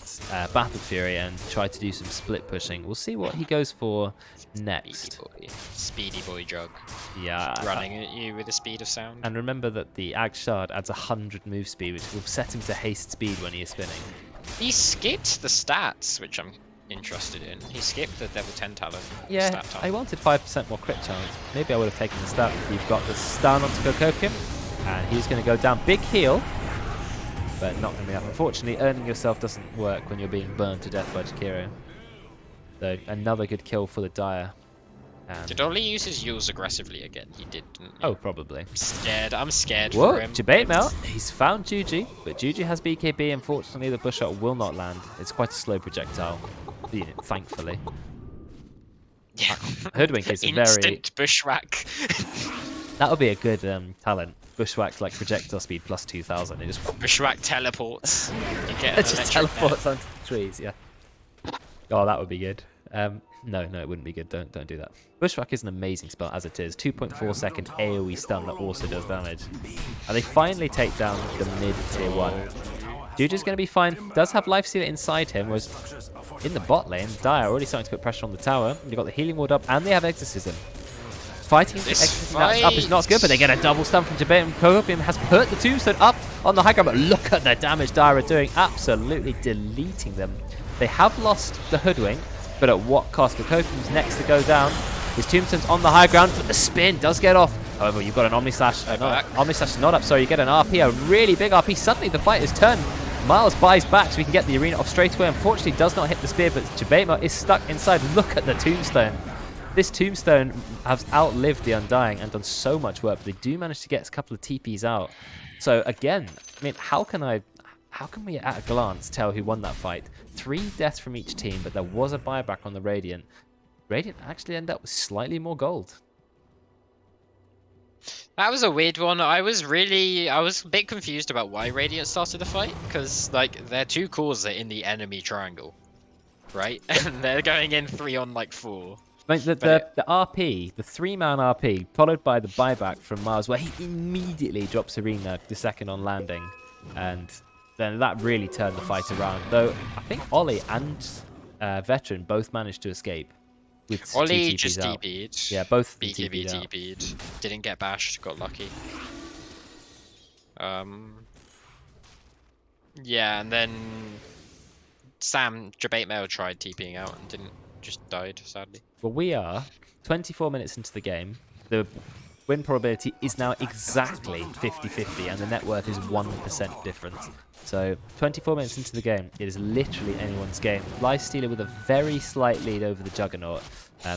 Battle Fury and try to do some split pushing. We'll see what he goes for next. Speedy boy Drug. Yeah. Running at you with the speed of sound. And remember that the Ag Shard adds 100 move speed, which will set him to haste speed when he is spinning. He skipped the stats, which I'm interested in. He skipped the level 10 talent. Yeah, stat talent. I wanted 5% more crit chance. Maybe I would have taken the stat. You've got the stun onto Kokopium. And he's going to go down. Big heal, but not going to be enough. Unfortunately, earning yourself doesn't work when you're being burned to death by Jakiro. So another good kill for the Dire. And Did Ollie use his Yules aggressively again? He did, didn't he? oh, probably. I'm scared Whoa, for him. Jabatemel. He's found Juji, but Juji has BKB. Unfortunately, the bush shot will not land. It's quite a slow projectile, thankfully. Yeah. Hoodwink is a very... Instant bushwhack. That would be a good talent. Bushwhack like projectile speed plus 2,000. It just Bushwhack teleports. You get an just electric teleports net. onto the trees. Yeah. Oh, that would be good. No, it wouldn't be good. Don't do that. Bushwhack is an amazing spell as it is. 2.4 second AoE stun that also does damage. And they finally take down the mid tier 1. Juju's going to be fine. Does have Lifestealer inside him. Was in the bot lane. Dire already starting to put pressure on the tower. They've got the healing ward up and they have Exorcism. Fighting that up is not good, but they get a double stun from Jabatemel. Kopium has put the tombstone up on the high ground, but look at the damage Dire are doing. Absolutely deleting them. They have lost the Hoodwink, but at what cost? Kopium's next to go down. His tombstone's on the high ground, but the spin does get off. However, you've got an Omni Slash. Omni Slash is not up, sorry. You get an RP, a really big RP. Suddenly the fight is turned. Miles buys back so we can get the arena off straight away. Unfortunately, does not hit the spear, but Jabatemel is stuck inside. Look at the tombstone. This tombstone has outlived the Undying and done so much work, but they do manage to get a couple of TPs out. So again, I mean, how can we at a glance tell who won that fight? 3 deaths from each team, but there was a buyback on the Radiant. Radiant actually ended up with slightly more gold. That was a weird one. I was a bit confused about why Radiant started the fight, because like their 2 cores are in the enemy triangle, right? And they're going in 3 on like 4. Like the RP, the 3-man RP, followed by the buyback from Mars, where he immediately drops Arena the second on landing, and then that really turned the fight around. Though I think Ollie and Veteran both managed to escape. With Ollie 2 TPs just out. TP'd. Yeah, both BKB TP'd out. TP'd. Didn't get bashed. Got lucky. Yeah, and then Jabatemel tried TPing out and didn't. Just died, sadly. Well, we are 24 minutes into the game. The win probability is now exactly 50-50, and the net worth is 1% difference. So 24 minutes into the game, it is literally anyone's game. Lifestealer with a very slight lead over the Juggernaut.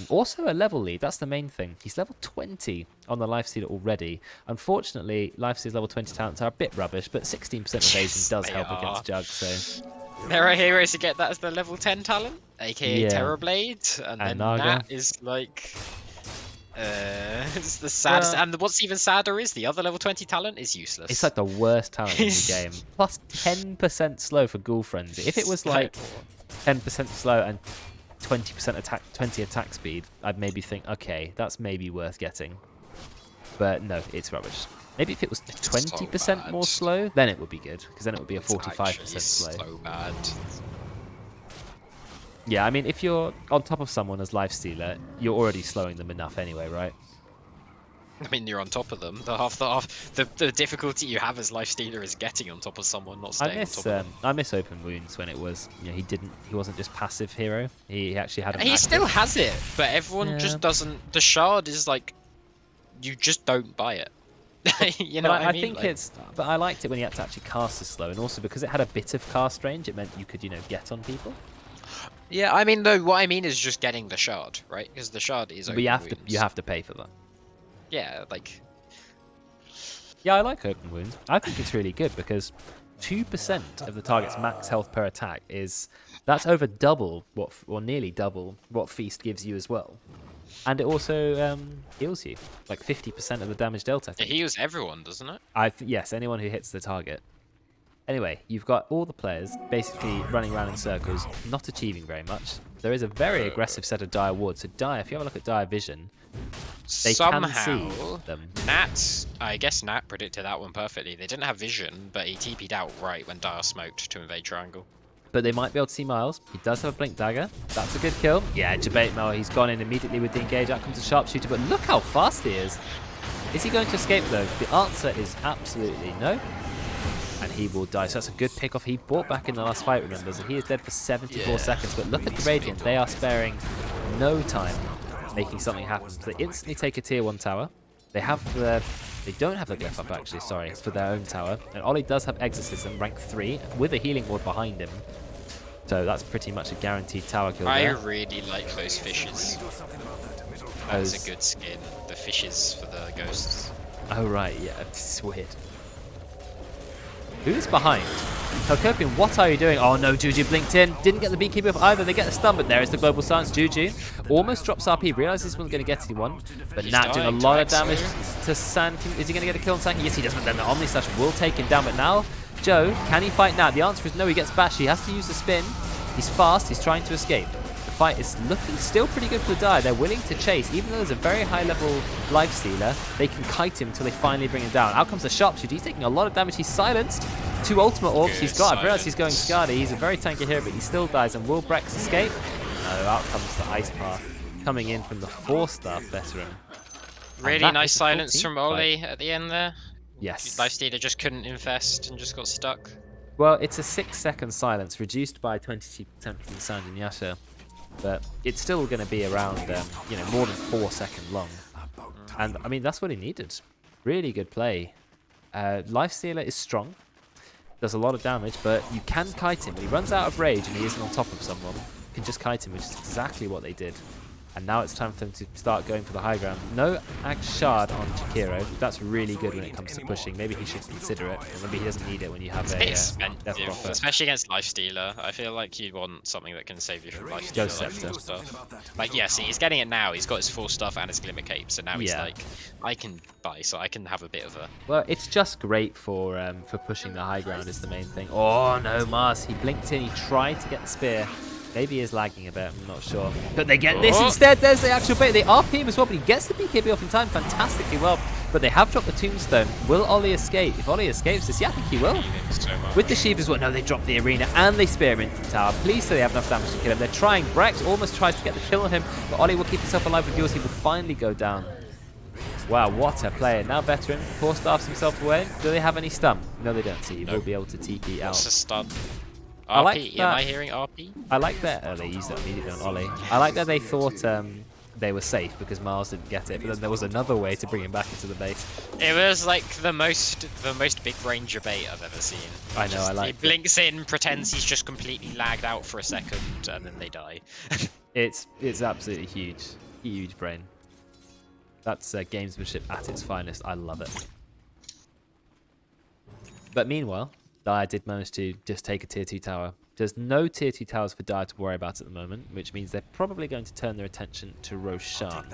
Also a level lead, that's the main thing. He's level 20 on the Lifestealer already. Unfortunately, Lifestealer's level 20 talents are a bit rubbish, but 16% evasion does help against Jug, so... There are heroes to get that as the level 10 talent, aka Yeah. Terrorblade, and then Naga. that is like... it's the saddest, and what's even sadder is the other level 20 talent is useless. It's like the worst talent in the game. Plus 10% slow for Ghoul Frenzy. If it was like 10% slow and 20% attack, 20 attack speed, I'd maybe think, okay, that's maybe worth getting. But no, it's rubbish. Maybe if it was 20% more slow, then it would be good, because then it would be a 45% slow. So bad. Yeah, I mean, if you're on top of someone as Lifestealer, you're already slowing them enough anyway, right? I mean, you're on top of them. The difficulty you have as Lifestealer is getting on top of someone, not staying on top of them. I miss Open Wounds when it was, he wasn't just passive hero. He actually had. He still has it, but everyone just doesn't. The shard is like, you just don't buy it. You know what I mean? think like, but I liked it when he had to actually cast as slow, and also because it had a bit of cast range, it meant you could, get on people. Yeah, I mean, no, what I mean is just getting the shard, right? Because the shard is. But you have to pay for that. Yeah, like. Yeah, I like Open Wounds. I think it's really good because 2% of the target's max health per attack that's over double or nearly double what Feast gives you as well. And it also heals you, like 50% of the damage dealt, I think. It heals everyone, doesn't it? Yes, anyone who hits the target. Anyway, you've got all the players basically running around in circles, not achieving very much. There is a very aggressive set of Dire wards. So Dire, if you have a look at Dire Vision, they can see them. I guess Nat predicted that one perfectly. They didn't have vision, but he TP'd out right when Dire smoked to invade triangle. But they might be able to see Miles. He does have a Blink Dagger. That's a good kill. Yeah, Jabate Mel, he's gone in immediately with the engage. Out comes a Sharpshooter, but look how fast he is. Is he going to escape though? The answer is absolutely no. And he will die. So that's a good pick off. He bought back in the last fight, remember, and he is dead for 74 seconds. But look at the Radiant. They are sparing no time making something happen. So they instantly take a tier 1 tower. They don't have the glyph up actually, sorry, for their own tower. And Ollie does have Exorcism, rank 3, with a healing ward behind him. So that's pretty much a guaranteed tower kill there. I really like those fishes. That's a good skin. The fishes for the ghosts. Oh right, yeah, it's weird. Who's behind? Helkopian, what are you doing? Oh no, Juju blinked in. Didn't get the beekeeper up either. They get the stun, but there is the global silence. Juju almost drops RP. Realizes this one's going to get anyone. But Nat doing a lot of damage to Sand. Is he going to get a kill on Sand? Yes, he does. But then the Omni Slash will take him down. But now, Joe, can he fight Nat? The answer is no. He gets bashed. He has to use the spin. He's fast. He's trying to escape. The fight is looking still pretty good for the Dire. They're willing to chase. Even though there's a very high level Lifestealer, they can kite him until they finally bring him down. Out comes the Sharpshooter. He's taking a lot of damage. He's silenced. 2 ultimate orbs he's got. I realize he's going Skadi. He's a very tanky hero, but he still dies. And will Brex escape? No, out comes the Ice Path. Coming in from the 4-star veteran. Really nice silence from Ollie at the end there. Yes. Lifestealer just couldn't infest and just got stuck. Well, it's a 6-second silence, reduced by 22% from Sand and Yasha. But it's still going to be around, more than 4 seconds long. And, I mean, that's what he needed. Really good play. Lifestealer is strong. Does a lot of damage, but you can kite him. When he runs out of rage and he isn't on top of someone, you can just kite him, which is exactly what they did. And now it's time for them to start going for the high ground. No Axe Shard on Jakiro. That's really good when it comes to pushing. Maybe he should consider it. Or maybe he doesn't need it when you have a Death Prophet. Especially against Lifestealer. I feel like you'd want something that can save you from Lifestealer. Go like Scepter. full stuff. Like, yeah, see, he's getting it now. He's got his full stuff and his Glimmer Cape. So now he's like, I can buy, so I can have a bit of a... Well, it's just great for pushing the high ground is the main thing. Oh, no, Mars. He blinked in. He tried to get the spear. Maybe he is lagging a bit, I'm not sure. But they get this instead. There's the actual bait. They RP him as well, but he gets the BKB off in time fantastically well. But they have dropped the tombstone. Will Ollie escape? If Ollie escapes this, yeah, I think he will. With the Sheep as well. No, they drop the arena and they spear him into the tower. Please say they have enough damage to kill him. They're trying. Brex almost tries to get the kill on him, but Ollie will keep himself alive with yours. He will finally go down. Wow, what a player. Now veteran. 4-staffs himself away. Do they have any stun? No, they don't. So he will be able to TP out. What's a stun? RP? I like Am I hearing RP? I like that. They used it immediately on Ollie. I like that they thought they were safe because Miles didn't get it, but then there was another way to bring him back into the base. It was like the most big brain debate I've ever seen. I know, I like it. He blinks in, pretends he's just completely lagged out for a second, and then they die. It's absolutely huge. Huge brain. That's gamesmanship at its finest. I love it. But meanwhile, Dire did manage to just take a tier 2 tower. There's no tier 2 towers for Dire to worry about at the moment, which means they're probably going to turn their attention to Roshan.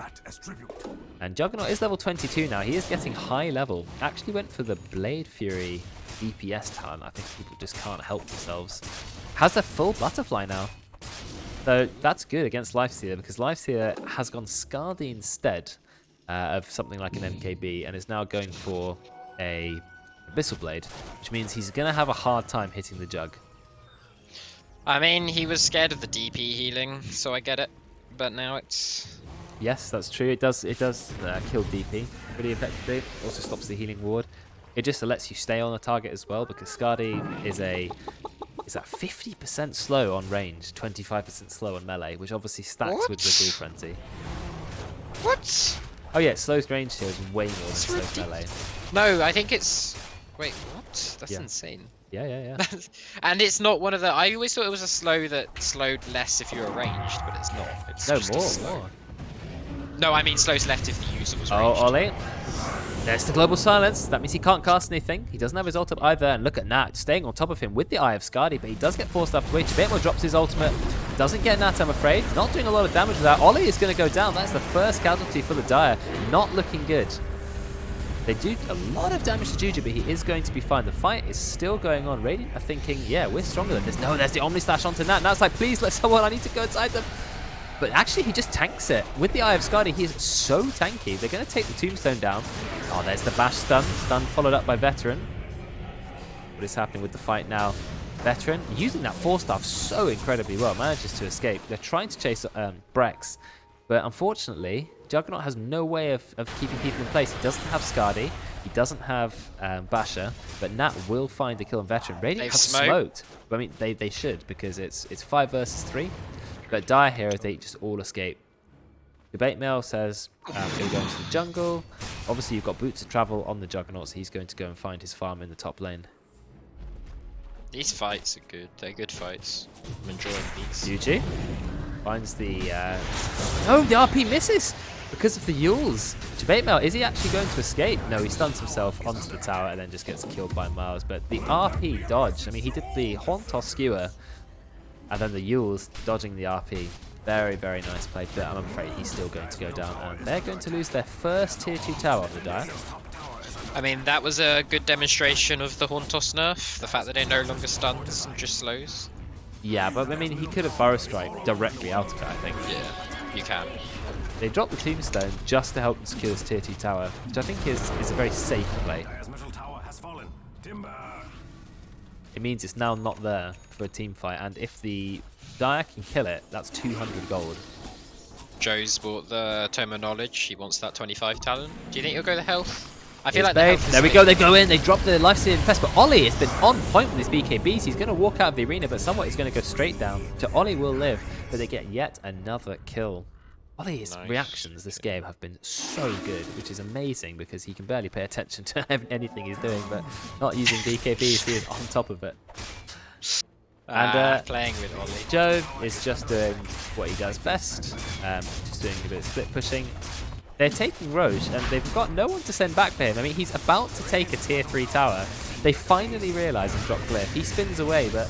And Juggernaut is level 22 now. He is getting high level. Actually went for the Blade Fury DPS talent. I think people just can't help themselves. Has a full butterfly now. So that's good against Lifestealer because Lifestealer has gone Scardy instead of something like an MKB and is now going for a Abyssal Blade, which means he's going to have a hard time hitting the Jug. I mean, he was scared of the DP healing, so I get it. But now it's... Yes, that's true. It does kill DP pretty effectively. Also stops the healing ward. It just lets you stay on the target as well because Scardy is at 50% slow on range, 25% slow on melee, which obviously stacks with the Dual Frenzy. What? Oh yeah, it slows range heals way more than slows melee. No, I think it's... Wait, what? That's Yeah. insane. Yeah. And it's not one of the... I always thought it was a slow that slowed less if you were ranged, but it's not. It's just a slow. More. No, I mean slows left if the user was Oh, ranged. Ollie. There's the global silence. That means he can't cast anything. He doesn't have his ult up either. And look at Nat staying on top of him with the Eye of Scardy, but he does get forced off the way. Chibetmo drops his ultimate. Doesn't get Nat, I'm afraid. Not doing a lot of damage with that. Ollie is going to go down. That's the first casualty for the Dire. Not looking good. They do a lot of damage to Juju, but he is going to be fine. The fight is still going on. Radiant are thinking, yeah, we're stronger than this. No, there's the Omni Slash onto Nat. Nat's like, please let someone, I need to go inside them. But actually, he just tanks it. With the Eye of Scardy, he is so tanky. They're going to take the Tombstone down. Oh, there's the Bash stun. Stun followed up by Veteran. What is happening with the fight now? Veteran, using that Force Staff so incredibly well, manages to escape. They're trying to chase Brex. But unfortunately, Juggernaut has no way of keeping people in place. He doesn't have Scardy. He doesn't have Basher. But Nat will find the kill on Veteran. Radiant have smoked. I mean, they should, because it's 5 versus 3. But Dire here, they just all escape. Debate Mail says he'll go into the jungle. Obviously, you've got Boots of Travel on the Juggernaut, so he's going to go and find his farm in the top lane. These fights are good. They're good fights. I'm enjoying these. Yuji finds the... No, the RP misses because of the Yules. Debate Mail, is he actually going to escape? No, he stuns himself onto the tower and then just gets killed by Miles. But the RP dodge, I mean, he did the Hauntos skewer and then the Yules dodging the RP. Very, very nice play, but I'm afraid he's still going to go down. And they're going to lose their first tier 2 tower on the Dire. I mean, that was a good demonstration of the Hauntos nerf. The fact that it no longer stuns and just slows. Yeah, but I mean, he could have Burrow Strike directly out of it, I think. Yeah, you can. They dropped the Tombstone just to help them secure this tier 2 tower, which I think is a very safe play. Dire's middle tower has fallen. Timber. It means it's now not there for a team fight, and if the Dire can kill it, that's 200 gold. Joe's bought the Tome of Knowledge. He wants that 25 talent. Do you think he'll go the health? I feel like the health is there we go, they go in, they drop the Lifesteal Infest, but Ollie has been on point with his BKBs. He's going to walk out of the arena, but somewhat he's going to go straight down. So Ollie will live, but they get yet another kill. Ollie's reactions this game have been so good, which is amazing because he can barely pay attention to anything he's doing, but not using BKBs, he is on top of it. And playing with Ollie. Joe is just doing what he does best, just doing a bit of split pushing. They're taking Roche, and they've got no one to send back for him. I mean, he's about to take a tier 3 tower. They finally realise and drop Glyph. He spins away, but...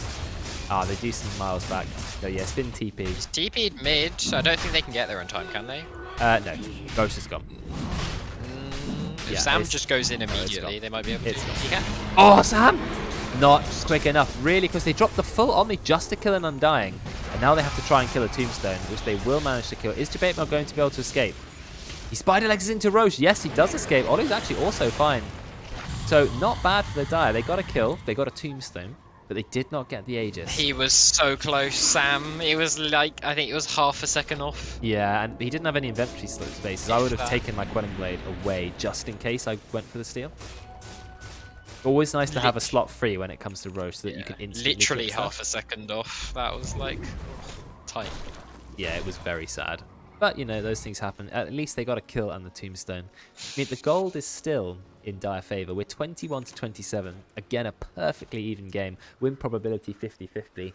they do send Miles back. So yeah, spin TP. He's TP'd mid, so I don't think they can get there in time, can they? No. Roche is gone. If Sam just goes in immediately, they might be able to. He can. Oh, Sam! Not quick enough, really, because they dropped the full Omni just to kill an Undying. And now they have to try and kill a Tombstone, which they will manage to kill. Is Debate going to be able to escape? He spider legs into Roche. Yes, he does escape. Ollie's actually also fine. So, not bad for the Dire. They got a kill. They got a Tombstone. But they did not get the Aegis. He was so close, Sam. It was like, I think it was half a second off. Yeah, and he didn't have any inventory spaces. I would have taken my Quelling Blade away just in case I went for the steal. Always nice to have a slot free when it comes to Roche so that you can instantly... Literally half a second off. That was like... tight. Yeah, it was very sad. But, you know, those things happen. At least they got a kill and the Tombstone. I mean, the gold is still in Dire favour. We're 21 to 27. Again, a perfectly even game. Win probability 50-50.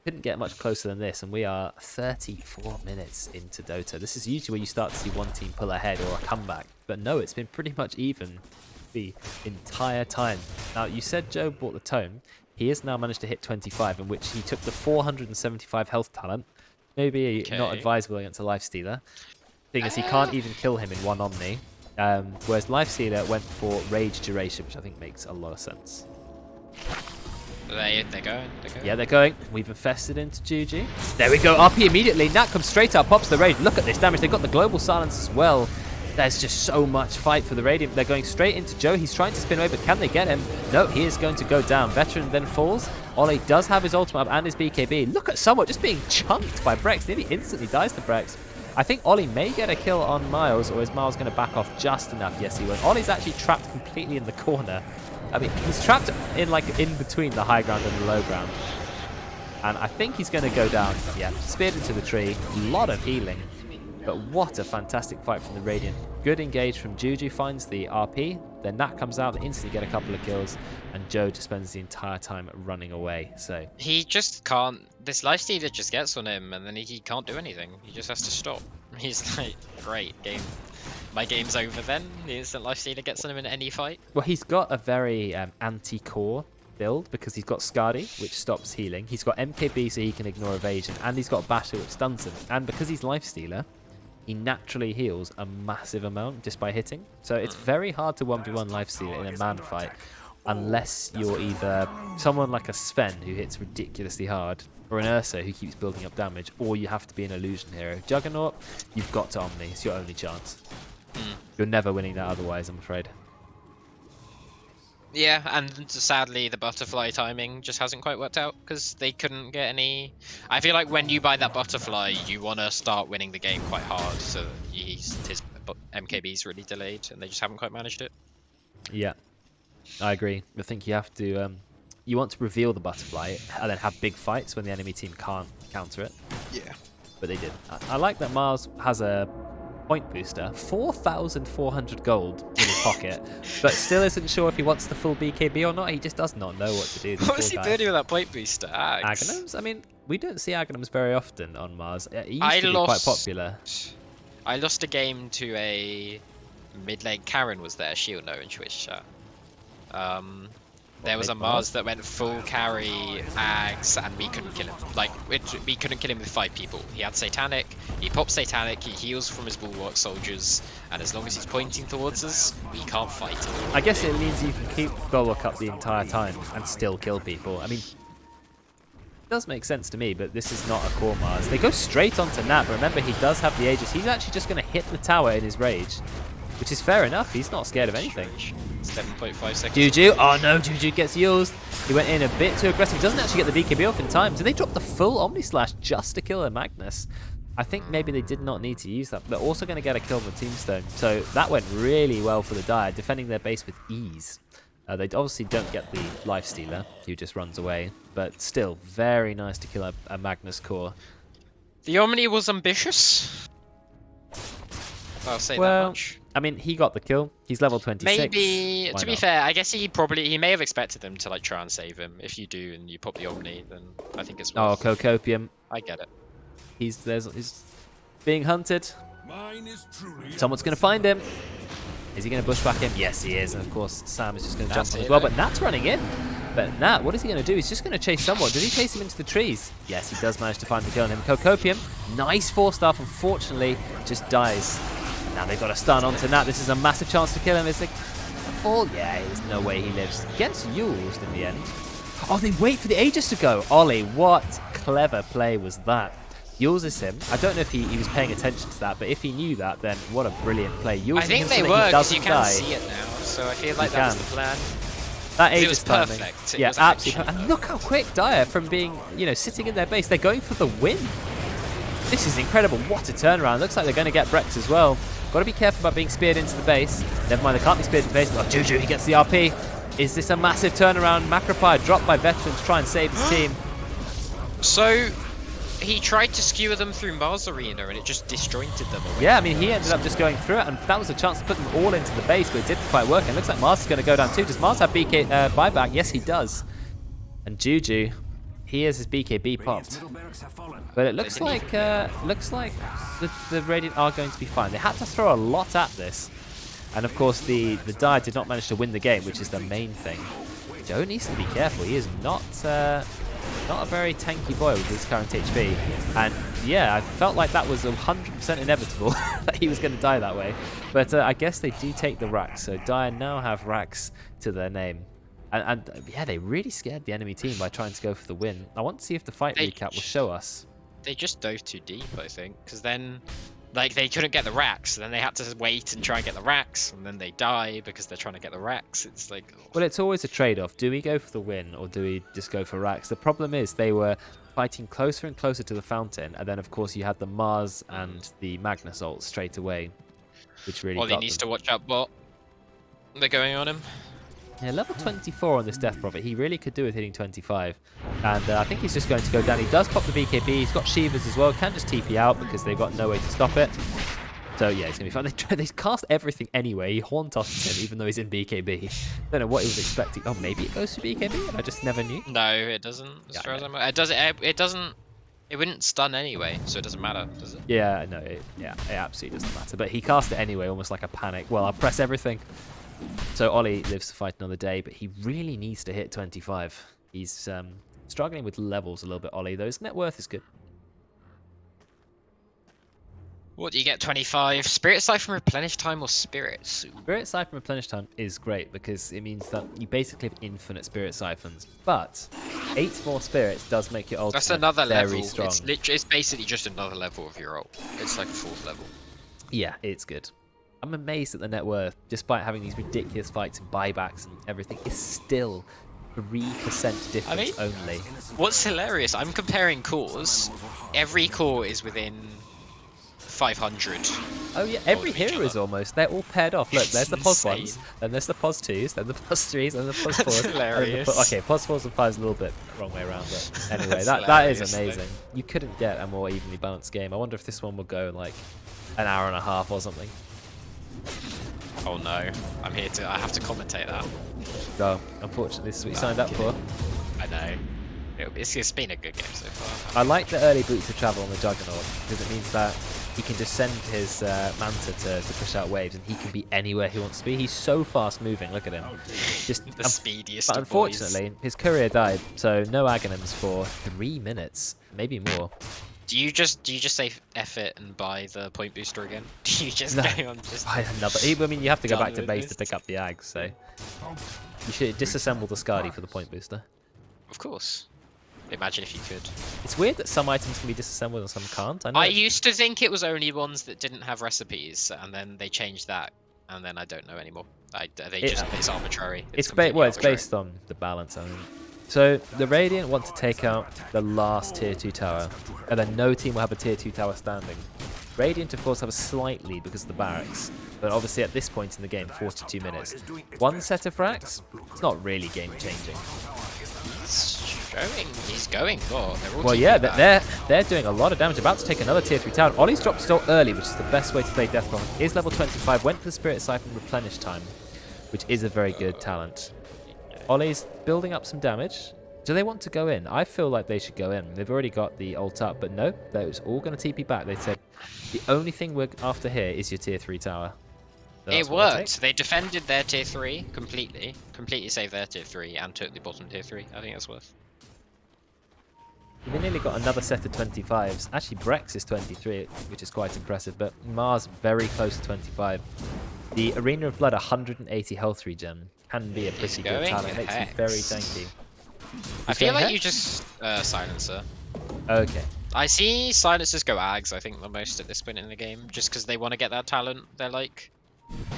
Couldn't get much closer than this, and we are 34 minutes into Dota. This is usually where you start to see one team pull ahead or a comeback. But no, it's been pretty much even the entire time. Now, you said Joe bought the Tome. He has now managed to hit 25, in which he took the 475 health talent. Maybe not advisable against a Lifestealer, seeing as he can't even kill him in one Omni. Whereas Lifestealer went for Rage Duration, which I think makes a lot of sense. They're going. Yeah, they're going. We've infested into Juju. There we go. RP immediately. Nat comes straight out, pops the raid. Look at this damage. They've got the global silence as well. There's just so much fight for the Radiant. They're going straight into Joe. He's trying to spin away, but can they get him? No, he is going to go down. Veteran then falls. Ollie does have his ultimate up and his BKB. Look at Somewhat just being chunked by Brex. Nearly instantly dies to Brex. I think Ollie may get a kill on Miles, or is Miles going to back off just enough? Yes, he will. Ollie's actually trapped completely in the corner. I mean, he's trapped in between the high ground and the low ground. And I think he's going to go down. Yeah, speared into the tree. A lot of healing. But what a fantastic fight from the Radiant. Good engage from Juju, finds the RP. Then Nat comes out, they instantly get a couple of kills. And Joe just spends the entire time running away. So he just can't. This lifestealer just gets on him, and then he can't do anything. He just has to stop. He's like, great, game. My game's over then. The instant lifestealer gets on him in any fight. Well, he's got a very anti-core build because he's got Skadi, which stops healing. He's got MKB so he can ignore evasion. And he's got Basher, which stuns him. And because he's lifestealer, he naturally heals a massive amount just by hitting. So it's very hard to 1v1 lifestealer in a man fight unless you're either someone like a Sven who hits ridiculously hard, or an Ursa who keeps building up damage, or you have to be an illusion hero. Juggernaut, you've got to Omni. It's your only chance. You're never winning that otherwise, I'm afraid. Yeah, and sadly the butterfly timing just hasn't quite worked out because they couldn't get any. I feel like when you buy that butterfly, you want to start winning the game quite hard, so his MKB's really delayed, and they just haven't quite managed it. Yeah, I agree. I think you have to. You want to reveal the butterfly and then have big fights when the enemy team can't counter it. Yeah, but they did. I like that Mars has a point booster, 4,400 gold in his pocket, but still isn't sure if he wants the full BKB or not. He just does not know what to do. What was he doing with that point booster? Aghanims? I mean, we don't see Aghanims very often on Mars. It used to be quite popular. I lost a game to a mid lane. Karen was there. She'll know in Twitch chat. There was a Mars that went full carry Ags, and we couldn't kill him. Like, we couldn't kill him with 5 people. He had Satanic, he pops Satanic, he heals from his Bulwark soldiers, and as long as he's pointing towards us, we can't fight him. I guess it means you can keep Bulwark up the entire time and still kill people. I mean, it does make sense to me, but this is not a core Mars. They go straight onto Nat, but remember, he does have the Aegis. He's actually just going to hit the tower in his rage, which is fair enough. He's not scared of anything. 7.5 seconds. Juju. Oh no, Juju gets used. He went in a bit too aggressive. He doesn't actually get the BKB off in time. Did they drop the full Omni Slash just to kill a Magnus? I think maybe they did not need to use that. They're also going to get a kill on the Tombstone. So that went really well for the Dire, defending their base with ease. They obviously don't get the Lifestealer, who just runs away. But still, very nice to kill a Magnus core. The Omni was ambitious. I'll say that much. I mean, he got the kill. He's level 26. Maybe, to be fair, I guess he may have expected them to like try and save him. If you do and you pop the Omni, then I think it's worth. Oh, Cocopium. I get it. He's being hunted. Someone's going to find him. Is he going to bushwhack him? Yes, he is. And of course, Sam is just going to jump on as well. But Nat's running in. But Nat, what is he going to do? He's just going to chase someone. Did he chase him into the trees? Yes, he does manage to find the kill on him. Cocopium, nice 4-star, unfortunately, just dies. Now they've got a stun onto Nat. This is a massive chance to kill him. It's like a fall. Yeah, there's no way he lives. Gets used in the end. Oh, they wait for the Aegis to go. Ollie, what clever play was that? Uses him. I don't know if he was paying attention to that, but if he knew that, then what a brilliant play. I think they were, because you can see it now, so I feel like that was the plan. That Aegis timing. Perfect. Yeah, absolutely. And look how quick Dire from being, sitting in their base. They're going for the win. This is incredible. What a turnaround. Looks like they're going to get Brex as well. Got to be careful about being speared into the base. Never mind, they can't be speared into the base. Oh, Juju, he gets the RP. Is this a massive turnaround? Macropire dropped by Veteran to try and save his team. So, he tried to skewer them through Mars Arena and it just disjointed them away. Yeah, I mean, he ended up just going through it, and that was a chance to put them all into the base, but it didn't quite work. And it looks like Mars is going to go down too. Does Mars have BK buyback? Yes, he does. And Juju, he has his BKB popped. But it looks like the Radiant are going to be fine. They had to throw a lot at this. And of course, the Dire did not manage to win the game, which is the main thing. Joe needs to be careful. He is not a very tanky boy with his current HP. And yeah, I felt like that was 100% inevitable that he was going to die that way. But I guess they do take the racks. So Dire now have racks to their name. And yeah, they really scared the enemy team by trying to go for the win. I want to see if the fight recap will show us. They just dove too deep, I think, because then, like, they couldn't get the racks, so then they had to wait and try and get the racks, and then they die because they're trying to get the racks. It's like, oh. Well, it's always a trade-off. Do we go for the win, or do we just go for racks? The problem is they were fighting closer and closer to the fountain, and then, of course, you had the Mars and the Magnus ult straight away, which really Ollie got needs them. to watch out bot. They're going on him. Yeah, level 24 on this Death Prophet. He really could do with hitting 25. And I think he's just going to go down. He does pop the BKB. He's got Shivas as well. Can just TP out because they've got no way to stop it. So yeah, it's going to be fun. They cast everything anyway. He horn tosses him even though he's in BKB. Don't know what he was expecting. Oh, maybe it goes to BKB? I just never knew. No, it doesn't. As far as I'm aware. It doesn't. It wouldn't stun anyway, so it doesn't matter, does it? Yeah, no, it absolutely doesn't matter. But he cast it anyway, almost like a panic. Well, I'll press everything. So Ollie lives to fight another day, but he really needs to hit 25. He's struggling with levels a little bit, Ollie, though his net worth is good. What do you get, 25? Spirit Siphon Replenish Time or Spirits? Spirit Siphon Replenish Time is great because it means that you basically have infinite Spirit Siphons. But 8 more Spirits does make your ultimate That's another very level. strong. It's basically just another level of your ult. It's like a 4th level. Yeah, it's good. I'm amazed at the net worth, despite having these ridiculous fights and buybacks and everything, is still 3% difference only. What's hilarious, I'm comparing cores. Every core is within 500. Oh yeah, every of each hero is other. almost. They're all paired off. Look, there's the pos Insane. 1s, then there's the pos 2s, then the pos 3s, then the pos 4s. That's and then the hilarious. okay, pos 4s and 5s a little bit wrong way around, but anyway, That's that is hilarious, though. amazing. You couldn't get a more evenly balanced game. I wonder if this one will go in like an hour and a half or something. Oh no, I have to commentate that. No, unfortunately, this is what you signed up for. I know. It's been a good game so far. I like the early boots of travel on the Juggernaut because it means that he can just send his Manta to push out waves, and he can be anywhere he wants to be. He's so fast moving. Look at him. Just The speediest But of boys. unfortunately, his courier died, so no Aghanims for 3 minutes, maybe more. Do you just say F it and buy the point booster again? Do you just No. go on just Buy another. I mean, you have to go Done back to with base this. to pick up the Ags, so you should disassemble the Skadi for the point booster. Of course. Imagine if you could. It's weird that some items can be disassembled and some can't. I know. I used to think it was only ones that didn't have recipes, and then they changed that, and then I don't know anymore. It's arbitrary. It's completely well, it's arbitrary. based on the balance. I mean. So the Radiant want to take out the last tier 2 tower, and then no team will have a tier 2 tower standing. Radiant, of course, have a slight lead because of the barracks, but obviously at this point in the game, 42 minutes. One set of racks, it's not really game changing. He's going. Oh, they're all Well, TP yeah, back. they're doing a lot of damage. About to take another tier 3 tower. Ollie's dropped still early, which is the best way to play Death Prophet. Is level 25, went for the Spirit Siphon Replenish Time, which is a very good talent. Ollie's building up some damage. Do they want to go in? I feel like they should go in. They've already got the ult up, but no, they're all going to TP back. They said the only thing we're after here is your tier 3 tower. So that's It what they'll worked. They defended their tier 3 completely saved their tier 3 and took the bottom tier 3. I think that's worth. take. They nearly got another set of 25s. Actually, Brex is 23, which is quite impressive, but Mars very close to 25. The Arena of Blood 180 health regen can be a pretty good going talent. It makes you very Hex. tanky. I feel going like Hex? you just silencer. Okay. I see silencers go Ags, I think, the most at this point in the game, just because they want to get that talent. They're like,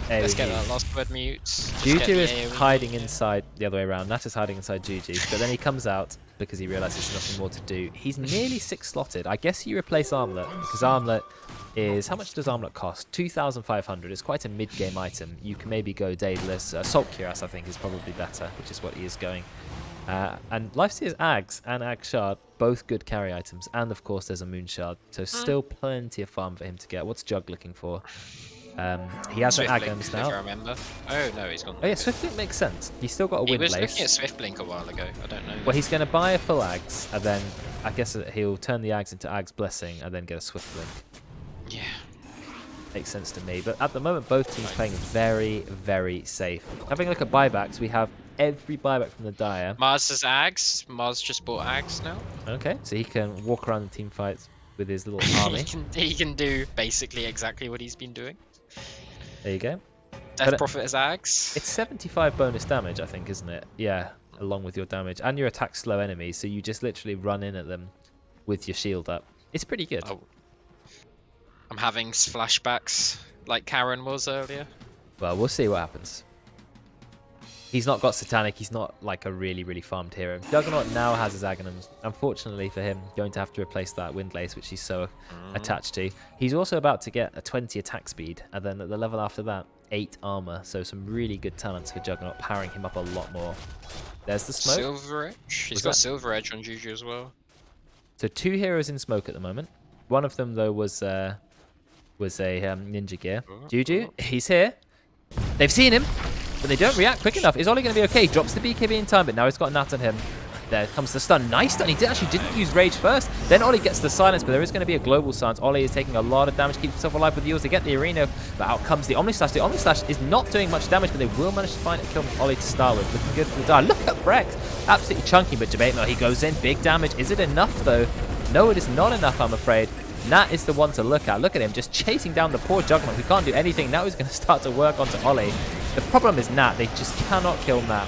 let's get that last word mutes. just get Juju the is AoE. hiding inside the other way around. Nat is hiding inside Juju, but then he comes out because he realizes there's nothing more to do. He's nearly 6 slotted. I guess you replace Armlet, because Armlet is... How much does Armlet cost? 2,500. It's quite a mid-game item. You can maybe go Daedalus. Salt Cuirass, I think, is probably better, which is what he is going. And Lifesteal's Ags and Ag Shard, both good carry items. And, of course, there's a Moon Shard. So still plenty of farm for him to get. What's Jug looking for? He has an Swift Agams Blink, now. if I remember. Oh no, he's gone. Oh yeah, Swift Blink makes sense. He's still got a He Wind was Lace. looking at Swift Blink a while ago. I don't know. Well, he's going to buy a full Ags, and then I guess he'll turn the Ags into Ags Blessing, and then get a Swift Blink. Yeah. Makes sense to me. But at the moment, both teams playing very, very safe. Having a look at buybacks, we have every buyback from the Dire. Mars has Ags. Mars just bought Ags now. Okay, so he can walk around the team fights with his little army. he can do basically exactly what he's been doing. There you go. Death Prophet as Ags. It's 75 bonus damage, I think, isn't it? Yeah, along with your damage. And your attack slow enemies, so you just literally run in at them with your shield up. It's pretty good. Oh. I'm having flashbacks like Karen was earlier. Well, we'll see what happens. He's not got Satanic. He's not like a really, really farmed hero. Juggernaut now has his Aghanims. Unfortunately for him, going to have to replace that Windlace, which he's so attached to. He's also about to get a 20 attack speed, and then at the level after that, 8 armor. So some really good talents for Juggernaut, powering him up a lot more. There's the smoke. Silver Edge. He's got Silver Edge on Juju as well. So 2 heroes in smoke at the moment. One of them though was a ninja gear. Juju, he's here. They've seen him, but they don't react quick enough. Is Ollie going to be okay? Drops the BKB in time, but now he's got a Nat on him. There comes the stun. Nice stun. He didn't use rage first. Then Ollie gets the silence, but there is going to be a global silence. Ollie is taking a lot of damage, keeps himself alive with the heals. They get the arena, but out comes the Omni Slash. The Omni Slash is not doing much damage, but they will manage to find a kill from Ollie to start with. Looking good for the die. Look at Brex. Absolutely chunky, but Debatemo, he goes in. Big damage. Is it enough, though? No, it is not enough, I'm afraid. Nat is the one to look at. Look at him just chasing down the poor Juggernaut who can't do anything. Now he's going to start to work onto Ollie. The problem is Nat. They just cannot kill Nat.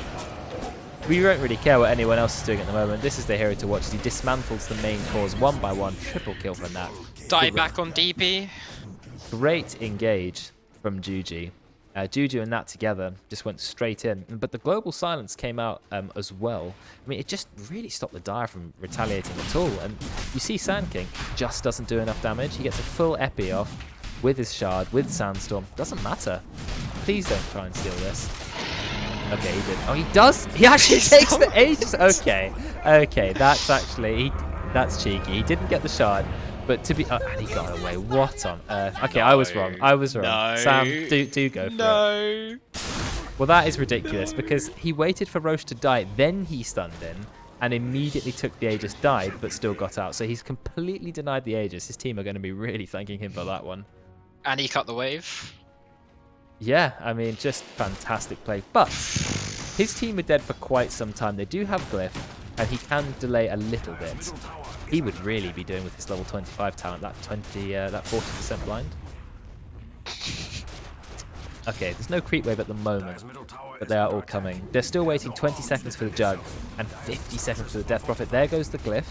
We don't really care what anyone else is doing at the moment. This is the hero to watch as he dismantles the main cores one by one. Triple kill for Nat. Die back on DP. Great engage from Juju. Juju and Nat together just went straight in. But the global silence came out as well. I mean, it just really stopped the Dire from retaliating at all. And you see Sand King just doesn't do enough damage. He gets a full epi off with his shard, with Sandstorm. Doesn't matter. Please don't try and steal this. Okay, he did. Oh, he does? He actually takes the ages. Okay. Okay, that's actually... that's cheeky. He didn't get the shard. But to be... and he got away. What on earth? Okay, no, I was wrong. I was wrong. No. Sam, do go for it. Well, that is ridiculous because he waited for Roche to die, then he stunned in and immediately took the Aegis, died, but still got out. So he's completely denied the Aegis. His team are going to be really thanking him for that one. And he cut the wave. Yeah, I mean, just fantastic play. But his team are dead for quite some time. They do have Glyph, and he can delay a little bit. He would really be doing with his level 25 talent, that 40% blind. Okay, there's no creep wave at the moment, but they are all coming. They're still waiting 20 seconds for the Jug and 50 seconds for the Death Prophet. There goes the Glyph.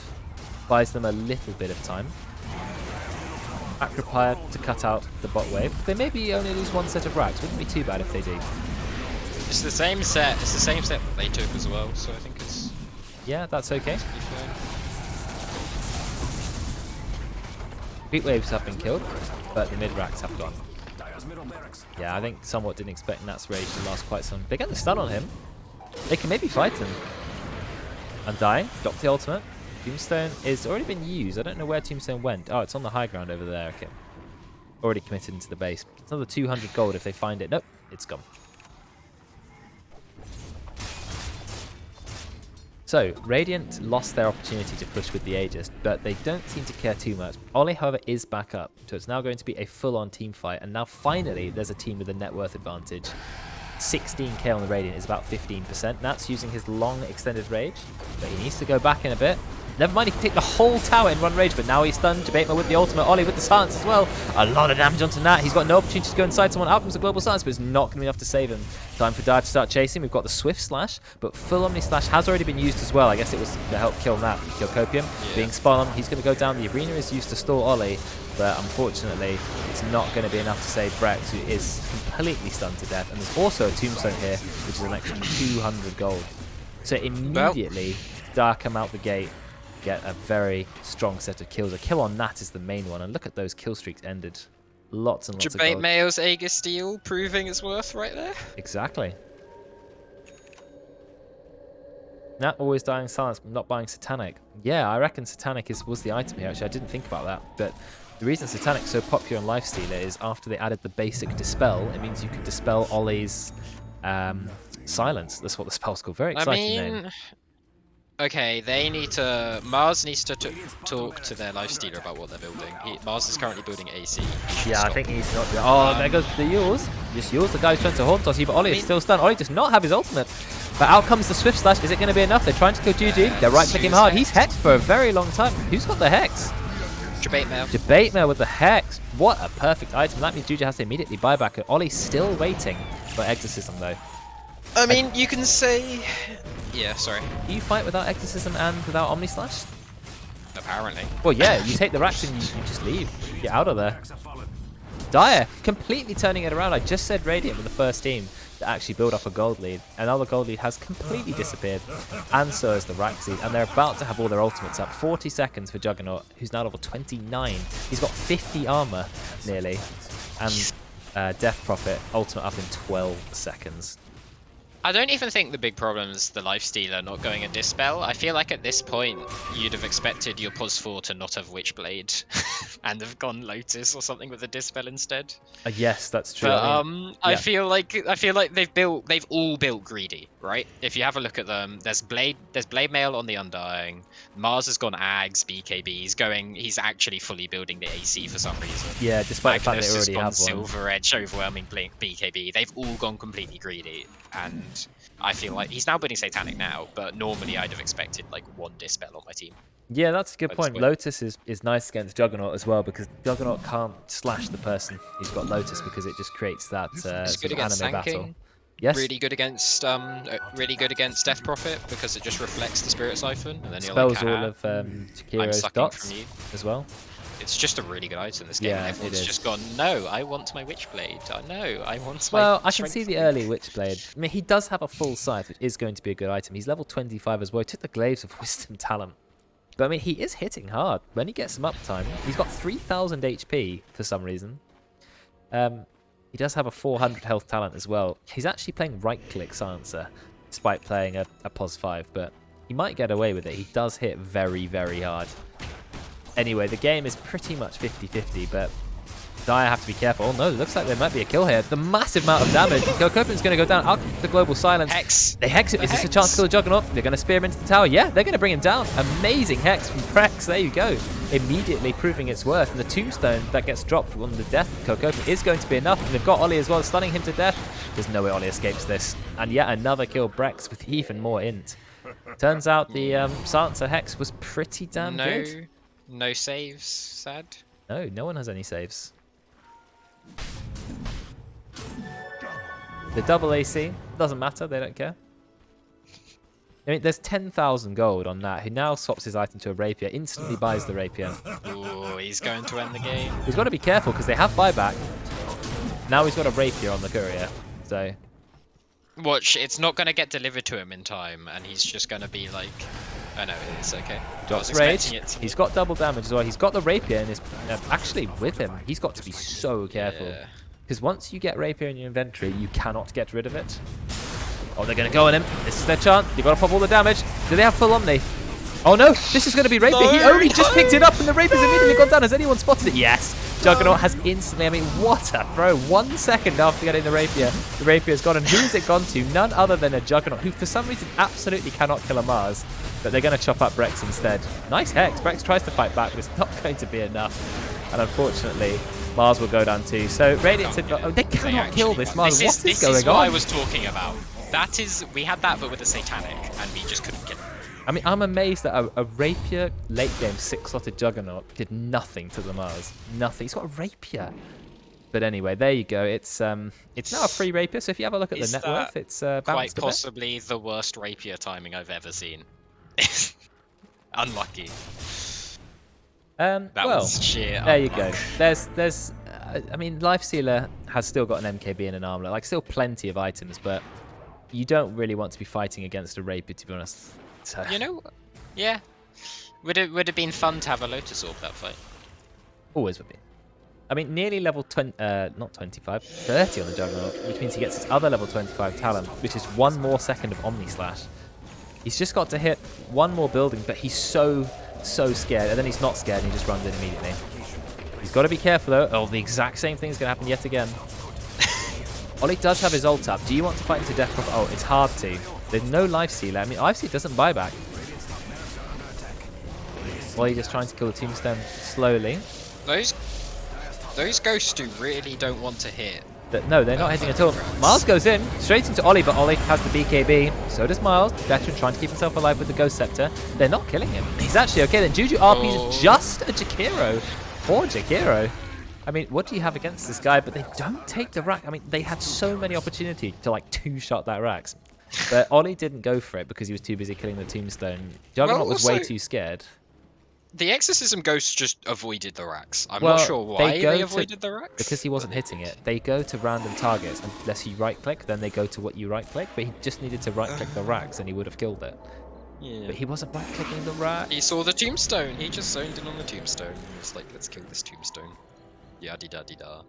Buys them a little bit of time. Acropire to cut out the bot wave. They maybe only lose 1 set of racks. Wouldn't be too bad if they do. It's the same set. It's the same set that they took as well, so I think it's... Yeah, that's okay. Creep waves have been killed, but the mid racks have gone. Yeah, I think somewhat didn't expect Nat's rage to last quite some. They get the stun on him. They can maybe fight him. Undying, drop the ultimate. Tombstone is already been used. I don't know where Tombstone went. Oh, it's on the high ground over there. Okay. Already committed into the base. It's another 200 gold if they find it. Nope, it's gone. So, Radiant lost their opportunity to push with the Aegis, but they don't seem to care too much. Ollie, however, is back up, so it's now going to be a full-on team fight, and now finally there's a team with a net worth advantage. 16k on the Radiant is about 15%. Nat's using his long extended rage, but he needs to go back in a bit. Never mind, he can take the whole tower in one rage, but now he's stunned. Debatemo with the ultimate, Ollie with the silence as well. A lot of damage onto Nat. He's got no opportunity to go inside someone. Out comes the global silence, but it's not going to be enough to save him. Time for Dire to start chasing. We've got the Swift Slash, but full Omni Slash has already been used as well. I guess it was to help kill Nat, kill Copium. Yeah. Being spun on, he's going to go down. The arena is used to stall Ollie, but unfortunately, it's not going to be enough to save Brex, who is completely stunned to death. And there's also a Tombstone here, which is an extra 200 gold. So immediately, Dire come out the gate, get a very strong set of kills. A kill on Nat is the main one, and look at those kill streaks ended. Lots and lots of gold. Mayo's Aegis steal proving its worth right there. Exactly. Nat always dying silence, but not buying Satanic. Yeah, I reckon Satanic was the item here. Actually, I didn't think about that, but the reason Satanic's so popular on Lifestealer is after they added the basic Dispel, it means you can dispel Ollie's silence. That's what the spell's called. Very exciting name. Okay, they need to... Mars needs to talk to their Lifestealer about what they're building. Mars is currently building AC. Yeah, I think he's not... Oh, there goes the Yules. Just Yules, the guy who's trying to haunt us. But Ollie is still stunned. Ollie does not have his ultimate. But out comes the Swift Slash. Is it going to be enough? They're trying to kill Juju. They're right-clicking him hard. He's hexed for a very long time. Who's got the hex? Debate mail. Debate mail with the Hex. What a perfect item. That means Juju has to immediately buy back. And Ollie's still waiting for Exorcism though. I mean, you can say... Yeah, sorry. Do you fight without Exorcism and without Omni Slash? Apparently. Well, yeah, you take the racks and you just leave. Get out of there. Dire, completely turning it around. I just said Radiant were the first team to actually build up a gold lead. And now the gold lead has completely disappeared. And so is the rack seed. And they're about to have all their ultimates up. 40 seconds for Juggernaut, who's now level 29. He's got 50 armor, nearly. And Death Prophet, ultimate up in 12 seconds. I don't even think the big problem is the Lifestealer not going a Dispel. I feel like at this point, you'd have expected your Pos 4 to not have Witchblade and have gone Lotus or something with a Dispel instead. Yes, that's true. But yeah. I feel like they've all built greedy, right? If you have a look at them, there's Blade Mail on the Undying. Mars has gone Ags, BKB. He's actually fully building the AC for some reason. Yeah, despite the fact Magnus they has already gone have one. Silver Edge, overwhelming BKB. They've all gone completely greedy, and I feel like he's now building Satanic now, but normally I'd have expected like one Dispel on my team. Yeah, that's a good point. point. Lotus is nice against Juggernaut as well, because Juggernaut can't slash the person who's got Lotus because it just creates that It's sort good of against anime tanking. battle. Yes. Really good against Death Prophet because it just reflects the Spirit Siphon, and then you're Spells like, all "Haha, of I'm Jakiro's sucking dots from you." as well. It's just a really good item this game. Yeah, and everyone's it is. just gone, no, I want my Witchblade. No, I want my Well, I can Strength see the Blade." early Witchblade. I mean, he does have a full scythe, which is going to be a good item. He's level 25 as well. He took the Glaives of Wisdom Talent. But I mean, he is hitting hard. When he gets some uptime, he's got 3,000 HP for some reason. He does have a 400 health talent as well. He's actually playing right-click Silencer, despite playing a Pos 5, but he might get away with it. He does hit very, very hard. Anyway, the game is pretty much 50-50, but Dire have to be careful. Oh no, it looks like there might be a kill here. The massive amount of damage. Kokopen's going to go down. Out the Global Silence. Hex. They hex it. Is this a chance to kill the Juggernaut? They're going to spear him into the tower. Yeah, they're going to bring him down. Amazing hex from Prex. There you go. Immediately proving its worth. And the tombstone that gets dropped on the death of Kokopen is going to be enough. And they've got Ollie as well, stunning him to death. There's no way Ollie escapes this. And yet another kill. Brex with even more int. Turns out the Silencer hex was pretty damn good. No saves, sad. No one has any saves. The double AC doesn't matter, they don't care. I mean, there's 10,000 gold on that, who now swaps his item to a rapier, instantly buys the rapier. Ooh, he's going to end the game. He's got to be careful because they have buyback. Now he's got a rapier on the courier, so... Watch, it's not going to get delivered to him in time, and he's just going to be like... Oh no, it's okay. Drops rage. He's got double damage as well. He's got the rapier and is actually with him. He's got to be so careful. Because once you get rapier in your inventory, you cannot get rid of it. Oh, they're going to go on him. This is their chance. You've got to pop all the damage. Do they have full Omni? Oh no, this is going to be rapier. No, he only just picked it up and the rapier's immediately gone down. Has anyone spotted it? Yes. Juggernaut has instantly, I mean, what a throw. 1 second after getting the rapier's gone. And who has it gone to? None other than a Juggernaut, who for some reason absolutely cannot kill a Mars. But they're going to chop up Brex instead. Nice hex. Brex tries to fight back, but it's not going to be enough. And unfortunately, Mars will go down too. So Radiant said, oh, they cannot kill this Mars. What is going on? This is what I was talking about. That is, we had that, but with a Satanic, and we just couldn't kill it. I mean, I'm amazed that a Rapier late game 6-slotted Juggernaut did nothing to the Mars. Nothing. He's got a Rapier. But anyway, there you go. It's now a free Rapier, so if you have a look at the net worth, it's balanced quite a bit. possibly the worst Rapier timing I've ever seen. Unlucky. That was sheer there you go. There's I mean, Lifestealer has still got an MKB and an armlet, like still plenty of items, but you don't really want to be fighting against a Rapier, to be honest. So. You know, yeah. Would it been fun to have a Lotus Orb that fight? Always would be. I mean, nearly level 20, not 25, 30 on the Juggernaut, which means he gets his other level 25 talent, which is 1 more second of Omni Slash. He's just got to hit 1 more building, but he's so scared, and then he's not scared, and he just runs in immediately. He's got to be careful, though. Oh, the exact same thing is going to happen yet again. Ollie does have his ult up. Do you want to fight into Death Prophet? Oh, it's hard to. There's no Life Sealer. I mean, Life Sealer doesn't buy back. Ollie just trying to kill the Tombstone slowly. Those ghosts really don't want to hit No, they're not hitting at all. Miles goes in, straight into Ollie, but Ollie has the BKB. So does Miles. Veteran trying to keep himself alive with the Ghost Scepter. They're not killing him. He's actually okay. Then Juju RP's just a Jakiro. Poor Jakiro. I mean, what do you have against this guy? But they don't take the rack. I mean, they had so many opportunities to like two-shot that Rax. But Ollie didn't go for it because he was too busy killing the Tombstone. Juggernaut was way too scared. The Exorcism Ghost just avoided the Rax. I'm not sure why they avoided the Rax. Because he wasn't hitting it. They go to random targets unless you right-click, then they go to what you right-click. But he just needed to right-click the Rax and he would have killed it. Yeah. But he wasn't right-clicking the Rax. He saw the Tombstone. He just zoned in on the Tombstone. He was like, let's kill this Tombstone. Yaddy-daddy-da.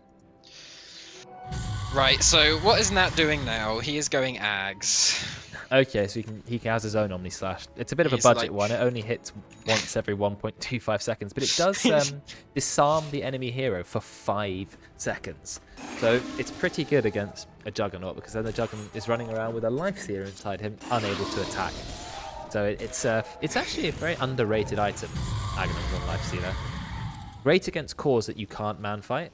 Right, so what is Nat doing now? He is going Ags. Okay, so he has his own Omni Slash. It's a bit of a budget one. It only hits once every 1.25 seconds, but it does disarm the enemy hero for 5 seconds. So it's pretty good against a Juggernaut because then the Juggernaut is running around with a Life Stealer inside him, unable to attack. So it's actually a very underrated item, Agamemnon Life Stealer. Great against cores that you can't man fight.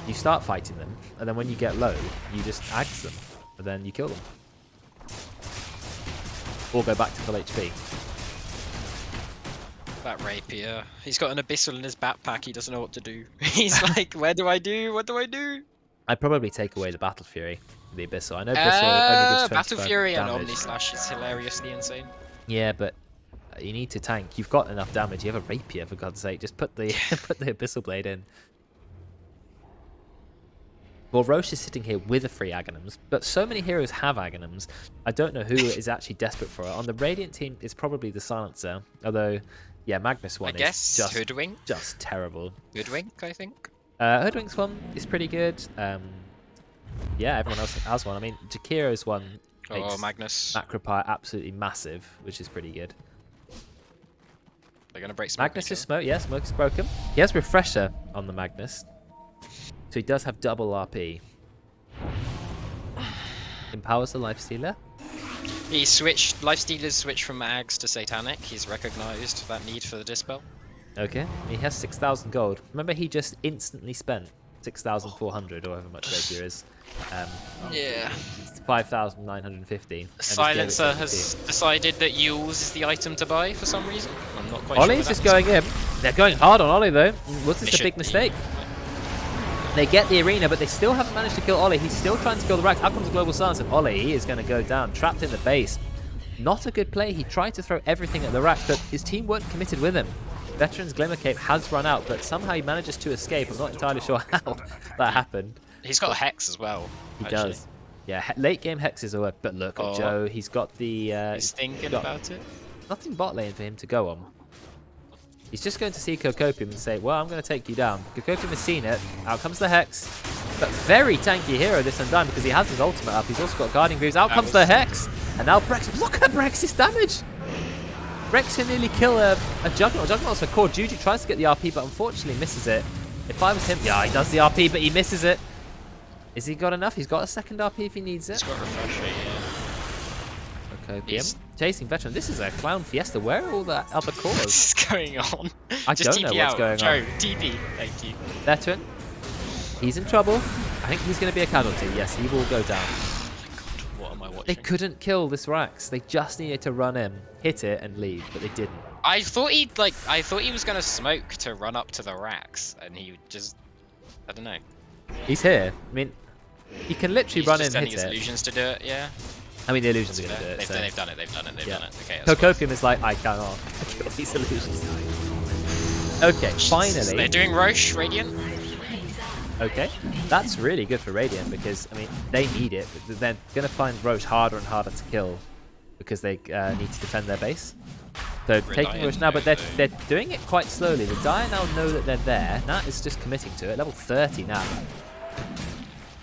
You start fighting them, and then when you get low, you just axe them, and then you kill them. Or go back to full HP. That rapier. He's got an abyssal in his backpack. He doesn't know what to do. He's like, where do I do? What do I do? I'd probably take away the Battle Fury, the abyssal. I know abyssal only gives 25 Battle Fury damage. and Omni Slash is hilariously insane. Yeah, but you need to tank. You've got enough damage. You have a rapier, for God's sake. Just put the put the abyssal blade in. Well, Roche is sitting here with a free Aghanims, but so many heroes have Aghanims. I don't know who is actually desperate for it. On the Radiant team, it's probably the Silencer. Although, yeah, Magnus one is just Hoodwink. Just terrible. Hoodwink, I think. Hoodwink's one is pretty good. Yeah, everyone else has one. I mean, Jakiro's one makes Magnus. Macropire absolutely massive, which is pretty good. They're going to break Smoke. Magnus is Smoke. Yeah, Smoke is broken. He has Refresher on the Magnus. So he does have double RP. Empowers the Life Stealer. He switched, Life Stealers switched from Ags to Satanic. He's recognised that need for the Dispel. Okay, he has 6,000 gold. Remember, he just instantly spent 6,400 or however much rapier is. Yeah. 5,950. Silencer has decided that Yules is the item to buy for some reason. I'm not quite Ollie's sure. just going in. They're going hard on Ollie though. Was this a big mistake? They get the arena, but they still haven't managed to kill Ollie. He's still trying to kill the Rax. Out comes the Global Silence, and Ollie, he is going to go down, trapped in the base. Not a good play. He tried to throw everything at the Rax, but his team weren't committed with him. Veteran's Glimmer Cape has run out, but somehow he manages to escape. I'm not entirely sure how that happened. He's got a Hex as well. He does. Yeah, late game Hexes are worth, but look at Joe. He's got the... he's thinking about it. Nothing bot lane for him to go on. He's just going to see Kokopium and say, well, I'm going to take you down. Kokopium has seen it. Out comes the Hex. But very tanky hero this Undyne because he has his ultimate up. He's also got Guardian Greaves. Out comes the Hex. And now Brex. Look at Brex's damage. Brex can nearly kill a Juggernaut. Juggernaut's a core. Juju tries to get the RP, but unfortunately misses it. If I was him, yeah, he does the RP, but he misses it. Is he got enough? He's got a second RP if he needs it. He's got Refresher, yeah. Kokopium. Chasing Veteran. This is a clown fiesta. Where are all the other cores? What's going on? I don't know what's going on. Joe, TP. Thank you. Veteran. He's in trouble. I think he's going to be a casualty. Yes, he will go down. Oh my god, what am I watching? They couldn't kill this Rax. They just needed to run in, hit it, and leave, but they didn't. I thought he was gonna smoke to run up to the Rax, and he just, I don't know. He's here. I mean, he can literally run in and hit his it. illusions to do it, yeah. I mean, the illusions are going to do it. They've done it. They've done it. Okay. Kokopium is like, I cannot kill these illusions. Okay, finally. They're doing Roche Radiant. Okay, that's really good for Radiant because, I mean, they need it. But they're going to find Roche harder and harder to kill because they need to defend their base. So taking Roche now, but they're doing it quite slowly. The Dire now know that they're there. Nat is just committing to it. Level 30 now.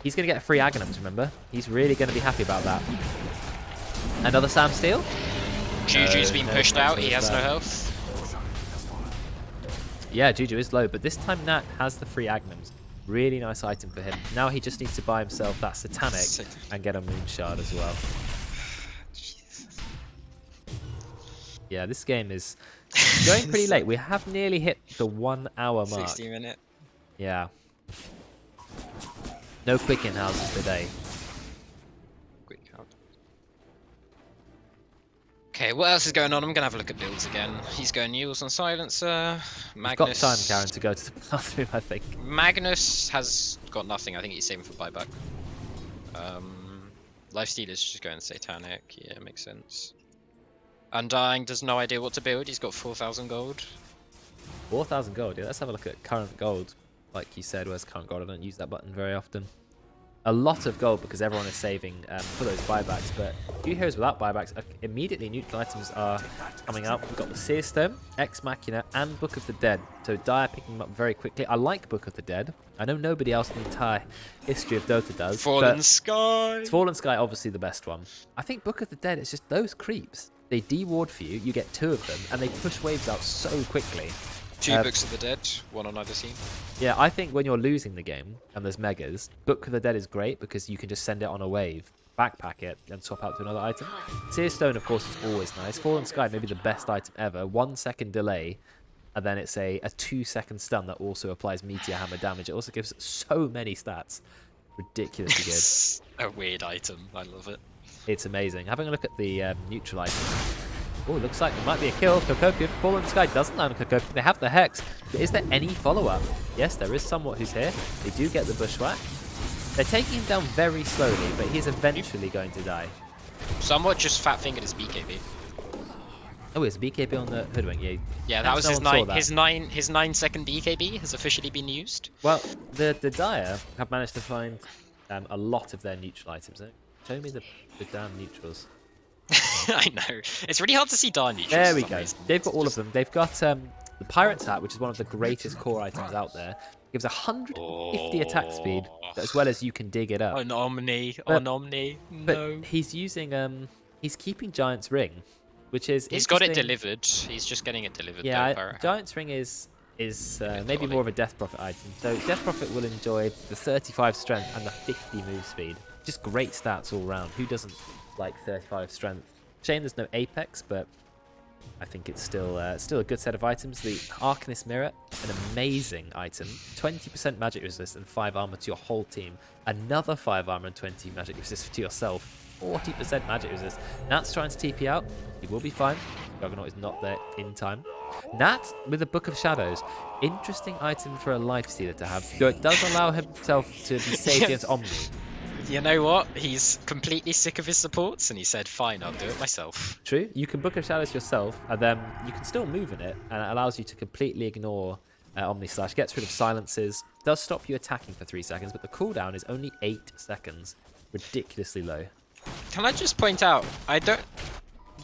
He's going to get free Aghanims, remember? He's really going to be happy about that. Another Sam Steel? Juju's been pushed out. He has no health. Yeah, Juju is low, but this time Nat has the free Aghanims. Really nice item for him. Now he just needs to buy himself that Satanic and get a Moon Shard as well. Yeah, this game is going pretty late. We have nearly hit the 1 hour mark. 60 minute. Yeah. No quick in-houses today. Quick out. Okay, what else is going on? I'm gonna have a look at builds again. He's going Mules on Silencer. We've got Magnus. time, Karen, to go to the bathroom, I think. Magnus has got nothing. I think he's saving for buyback. Lifestealer's just going Satanic. Yeah, makes sense. Undying does no idea what to build. He's got 4,000 gold. 4,000 gold. Yeah, let's have a look at current gold. Like you said, where's current gold? I don't use that button very often. A lot of gold because everyone is saving for those buybacks, but few heroes without buybacks, immediately neutral items are coming out. We've got the Seer Stone, Ex Machina, and Book of the Dead. So Dire picking them up very quickly. I like Book of the Dead. I know nobody else in the entire history of Dota does. Fallen Sky. Fallen Sky, obviously the best one. I think Book of the Dead is just those creeps. They de-ward for you, you get 2 of them, and they push waves out so quickly. 2 Books of the Dead, 1 on either team. Yeah, I think when you're losing the game and there's megas, Book of the Dead is great because you can just send it on a wave, backpack it, and swap out to another item. Seer Stone, of course, is always nice. Fallen Sky, maybe the best item ever. 1 second delay, and then it's a 2-second stun that also applies Meteor Hammer damage. It also gives so many stats. Ridiculously good. A weird item. I love it. It's amazing. Having a look at the neutral item. Oh, looks like there might be a kill. Kokopian, Fallen Sky doesn't land on Kokopian. They have the Hex. But is there any follow-up? Yes, there is somewhat who's here. They do get the Bushwhack. They're taking him down very slowly, but he's eventually going to die. Somewhat just fat-fingered his BKB. Oh, it's a BKB on the Hoodwink. Yeah, that was his 9-second BKB has officially been used. Well, the Dire have managed to find a lot of their neutral items. Show me the damn neutrals. I know. It's really hard to see Dire neutrals. There we go. They've got all of them. They've got the Pirate's Hat, which is one of the greatest core items out there. Gives 150 attack speed, as well as you can dig it up. On Omni. No. But he's using he's keeping Giant's Ring, which is he's got it delivered. He's just getting it delivered. Yeah, though, Giant's Ring is maybe more of a Death Prophet item. So Death Prophet will enjoy the 35 strength and the 50 move speed. Just great stats all around. Who doesn't like 35 strength? Shame there's no Apex, but I think it's still a good set of items. The Arcanist Mirror, an amazing item. 20% magic resist and 5 armor to your whole team. Another 5 armor and 20 magic resist to yourself. 40% magic resist. Nat's trying to TP out. He will be fine. Juggernaut is not there in time. Nat with the Book of Shadows. Interesting item for a Lifestealer to have. Though it does allow himself to be safe against Omni. You know what? He's completely sick of his supports, and he said, fine, I'll do it myself. True. You can Book of Shadows yourself, and then you can still move in it, and it allows you to completely ignore Omni Slash. Gets rid of silences. Does stop you attacking for 3 seconds, but the cooldown is only 8 seconds. Ridiculously low. Can I just point out,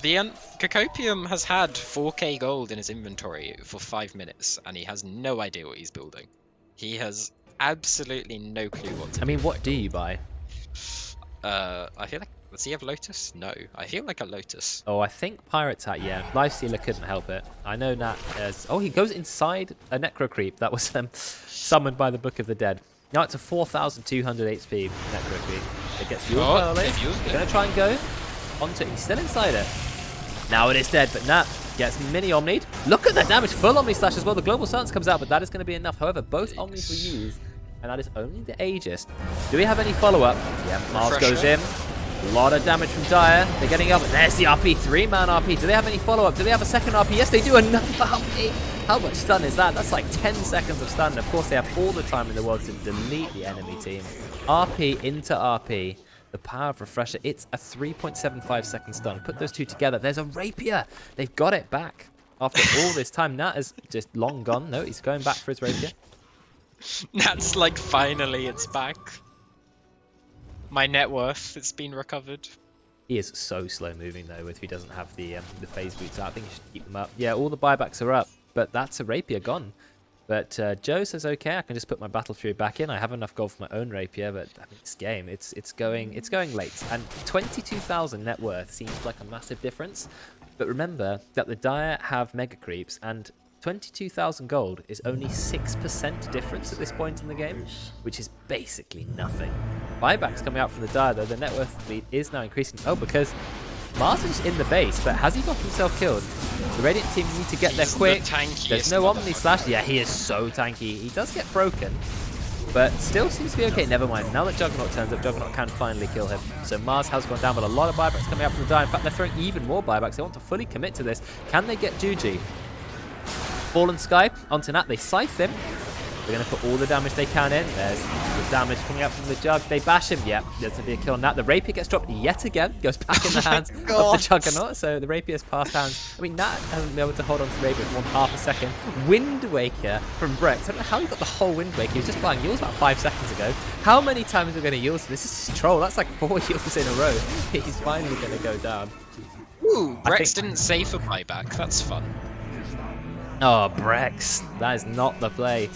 Kokopium has had 4k gold in his inventory for 5 minutes, and he has no idea what he's building. He has absolutely no clue what to do. I mean, what do you buy? I feel like, does he have Lotus? No, I feel like a Lotus. Oh, I think Pirate's Hat, yeah. Lifestealer couldn't help it. I know Nat as... Oh, he goes inside a Necro Creep that was summoned by the Book of the Dead. Now it's a 4,200 HP Necro Creep. It gets used early. They're going to try and go onto it. He's still inside it. Now it is dead, but Nat gets mini Omni'd. Look at the damage. Full Omni Slash as well. The Global Silence comes out, but that is going to be enough. However, both Omnis were used, and that is only the Aegis. Do we have any follow-up? Yeah, Mars goes in. A lot of damage from Dire. They're getting up. There's the RP. 3-man RP. Do they have any follow-up? Do they have a second RP? Yes, they do. Another RP. How much stun is that? That's like 10 seconds of stun. Of course, they have all the time in the world to delete the enemy team. RP into RP. The power of Refresher. It's a 3.75 second stun. Put those two together. There's a Rapier. They've got it back. After all this time, Nat is just long gone. No, he's going back for his Rapier. Nat's like, finally, it's back. My net worth, it's been recovered. He is so slow moving though if he doesn't have the phase boots out. I think you should keep them up. Yeah, all the buybacks are up, but that's a Rapier gone. But Joe says, okay, I can just put my Battle Fury back in. I have enough gold for my own Rapier, but I mean, this game, it's going late. And 22,000 net worth seems like a massive difference. But remember that the Dire have Mega Creeps, and 22,000 gold is only 6% difference at this point in the game, which is basically nothing. Buybacks coming out from the Dire, though. The net worth lead is now increasing. Oh, because Mars is in the base, but has he got himself killed? The Radiant team need to get there quick. There's no Omni Slash. Yeah, he is so tanky. He does get broken. But still seems to be okay. Never mind. Now that Juggernaut turns up, Juggernaut can finally kill him. So Mars has gone down, but a lot of buybacks coming out from the die. In fact, they're throwing even more buybacks. They want to fully commit to this. Can they get Juji? Fallen Sky onto Nat. They scythe him. They're going to put all the damage they can in. There's the damage coming out from the Jug. They bash him. Yep, there's going to be a kill on Nat. The Rapier gets dropped yet again. Goes back in the hands of the Juggernaut. So the Rapier's passed hands. I mean, Nat hasn't been able to hold on to the Rapier for 1/2 a second. Wind Waker from Brex. I don't know how he got the whole Wind Waker. He was just buying Yules about 5 seconds ago. How many times are we going to Yules? This is his troll. That's like 4 Yules in a row. He's finally going to go down. Ooh, Brex didn't save for buyback. That's fun. Oh, Brex. That is not the play.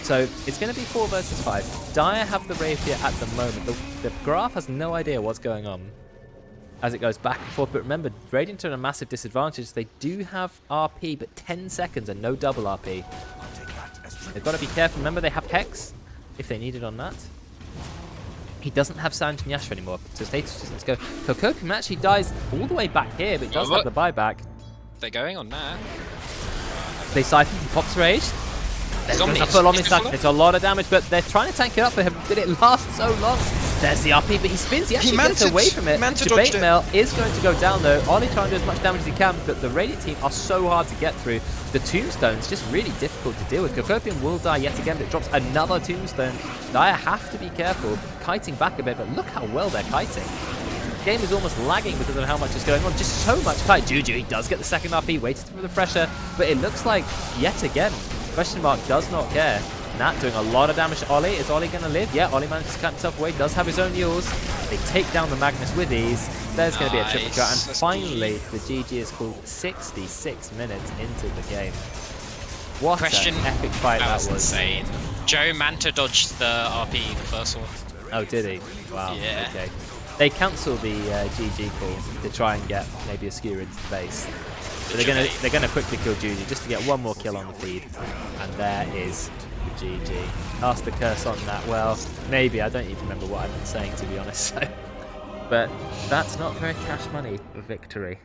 So it's going to be 4 versus 5. Dire have the Rapier at the moment. The Graph has no idea what's going on as it goes back and forth. But remember, Radiant are at a massive disadvantage. They do have RP, but 10 seconds and no double RP. They've got to be careful. Remember, they have Hex if they need it on that. He doesn't have Sanj and Yasha anymore, so status distance go. Kokokum actually dies all the way back here, but does have the buyback. They're going on that. They siphon, he pops Rage. There's a full Omni stack. It's a lot of damage, but they're trying to tank it up for him. Did it last so long? There's the RP, but he spins. He actually gets away from it. Debate Mail is going to go down though. Ollie trying to do as much damage as he can, but the Radiant team are so hard to get through. The Tombstone's just really difficult to deal with. Kokopian will die yet again, but it drops another Tombstone. Dire have to be careful, kiting back a bit, but look how well they're kiting. The game is almost lagging because of how much is going on. Just so much kite. Juju, he does get the second RP, waited for the pressure, but it looks like yet again, Question Mark does not care. Nat doing a lot of damage to Ollie. Is Ollie going to live? Yeah, Ollie manages to cut himself away. Does have his own Yules. They take down the Magnus with ease. There's going to be a triple shot. And finally, the GG is called 66 minutes into the game. What an epic fight that was. Insane. Joe Manta dodged the RP, the first one. Oh, did he? Wow. Yeah. Okay. They cancel the GG call to try and get maybe a skewer into the base. So they're gonna quickly kill Juju just to get one more kill on the feed, and there is the GG. Cast the curse on that. Well, maybe I don't even remember what I've been saying, to be honest. So. But that's not very cash money for victory.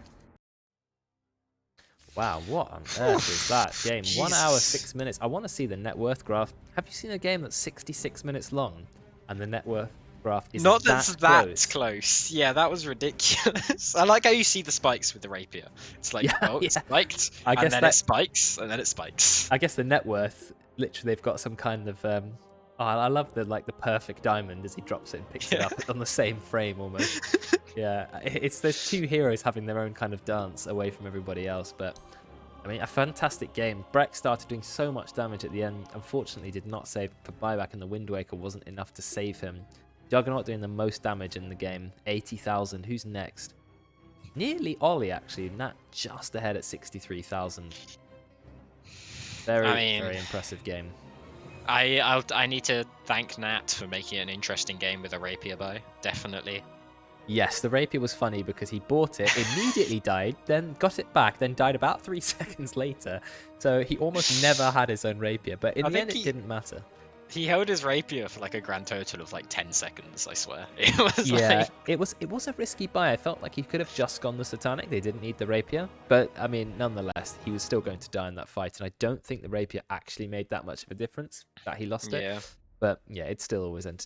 Wow, what on earth is that game? 1 hour 6 minutes. I want to see the net worth graph. Have you seen a game that's 66 minutes long and the net worth graph is not that close? Yeah, that was ridiculous. I like how you see the spikes with the Rapier. It's like, it's spiked, and then it spikes, and then it spikes. I guess the net worth, literally, they've got some kind of oh, I love the perfect diamond as he drops it and picks it up on the same frame almost. Yeah, there's two heroes having their own kind of dance away from everybody else, but I mean, a fantastic game. Breck started doing so much damage at the end. Unfortunately, did not save for buyback, and the Wind Waker wasn't enough to save him. Juggernaut doing the most damage in the game, 80,000. Who's next? Nearly Ollie, actually. Nat just ahead at 63,000. Very impressive game. I need to thank Nat for making it an interesting game with a Rapier buy. Definitely. Yes, the Rapier was funny because he bought it, immediately died, then got it back, then died about 3 seconds later. So he almost never had his own Rapier, but in the end it didn't matter. He held his Rapier for like a grand total of like 10 seconds, I swear. It was it was a risky buy. I felt like he could have just gone the Satanic. They didn't need the Rapier. But, I mean, nonetheless, he was still going to die in that fight. And I don't think the Rapier actually made that much of a difference that he lost it. But, yeah, it's still always entertaining.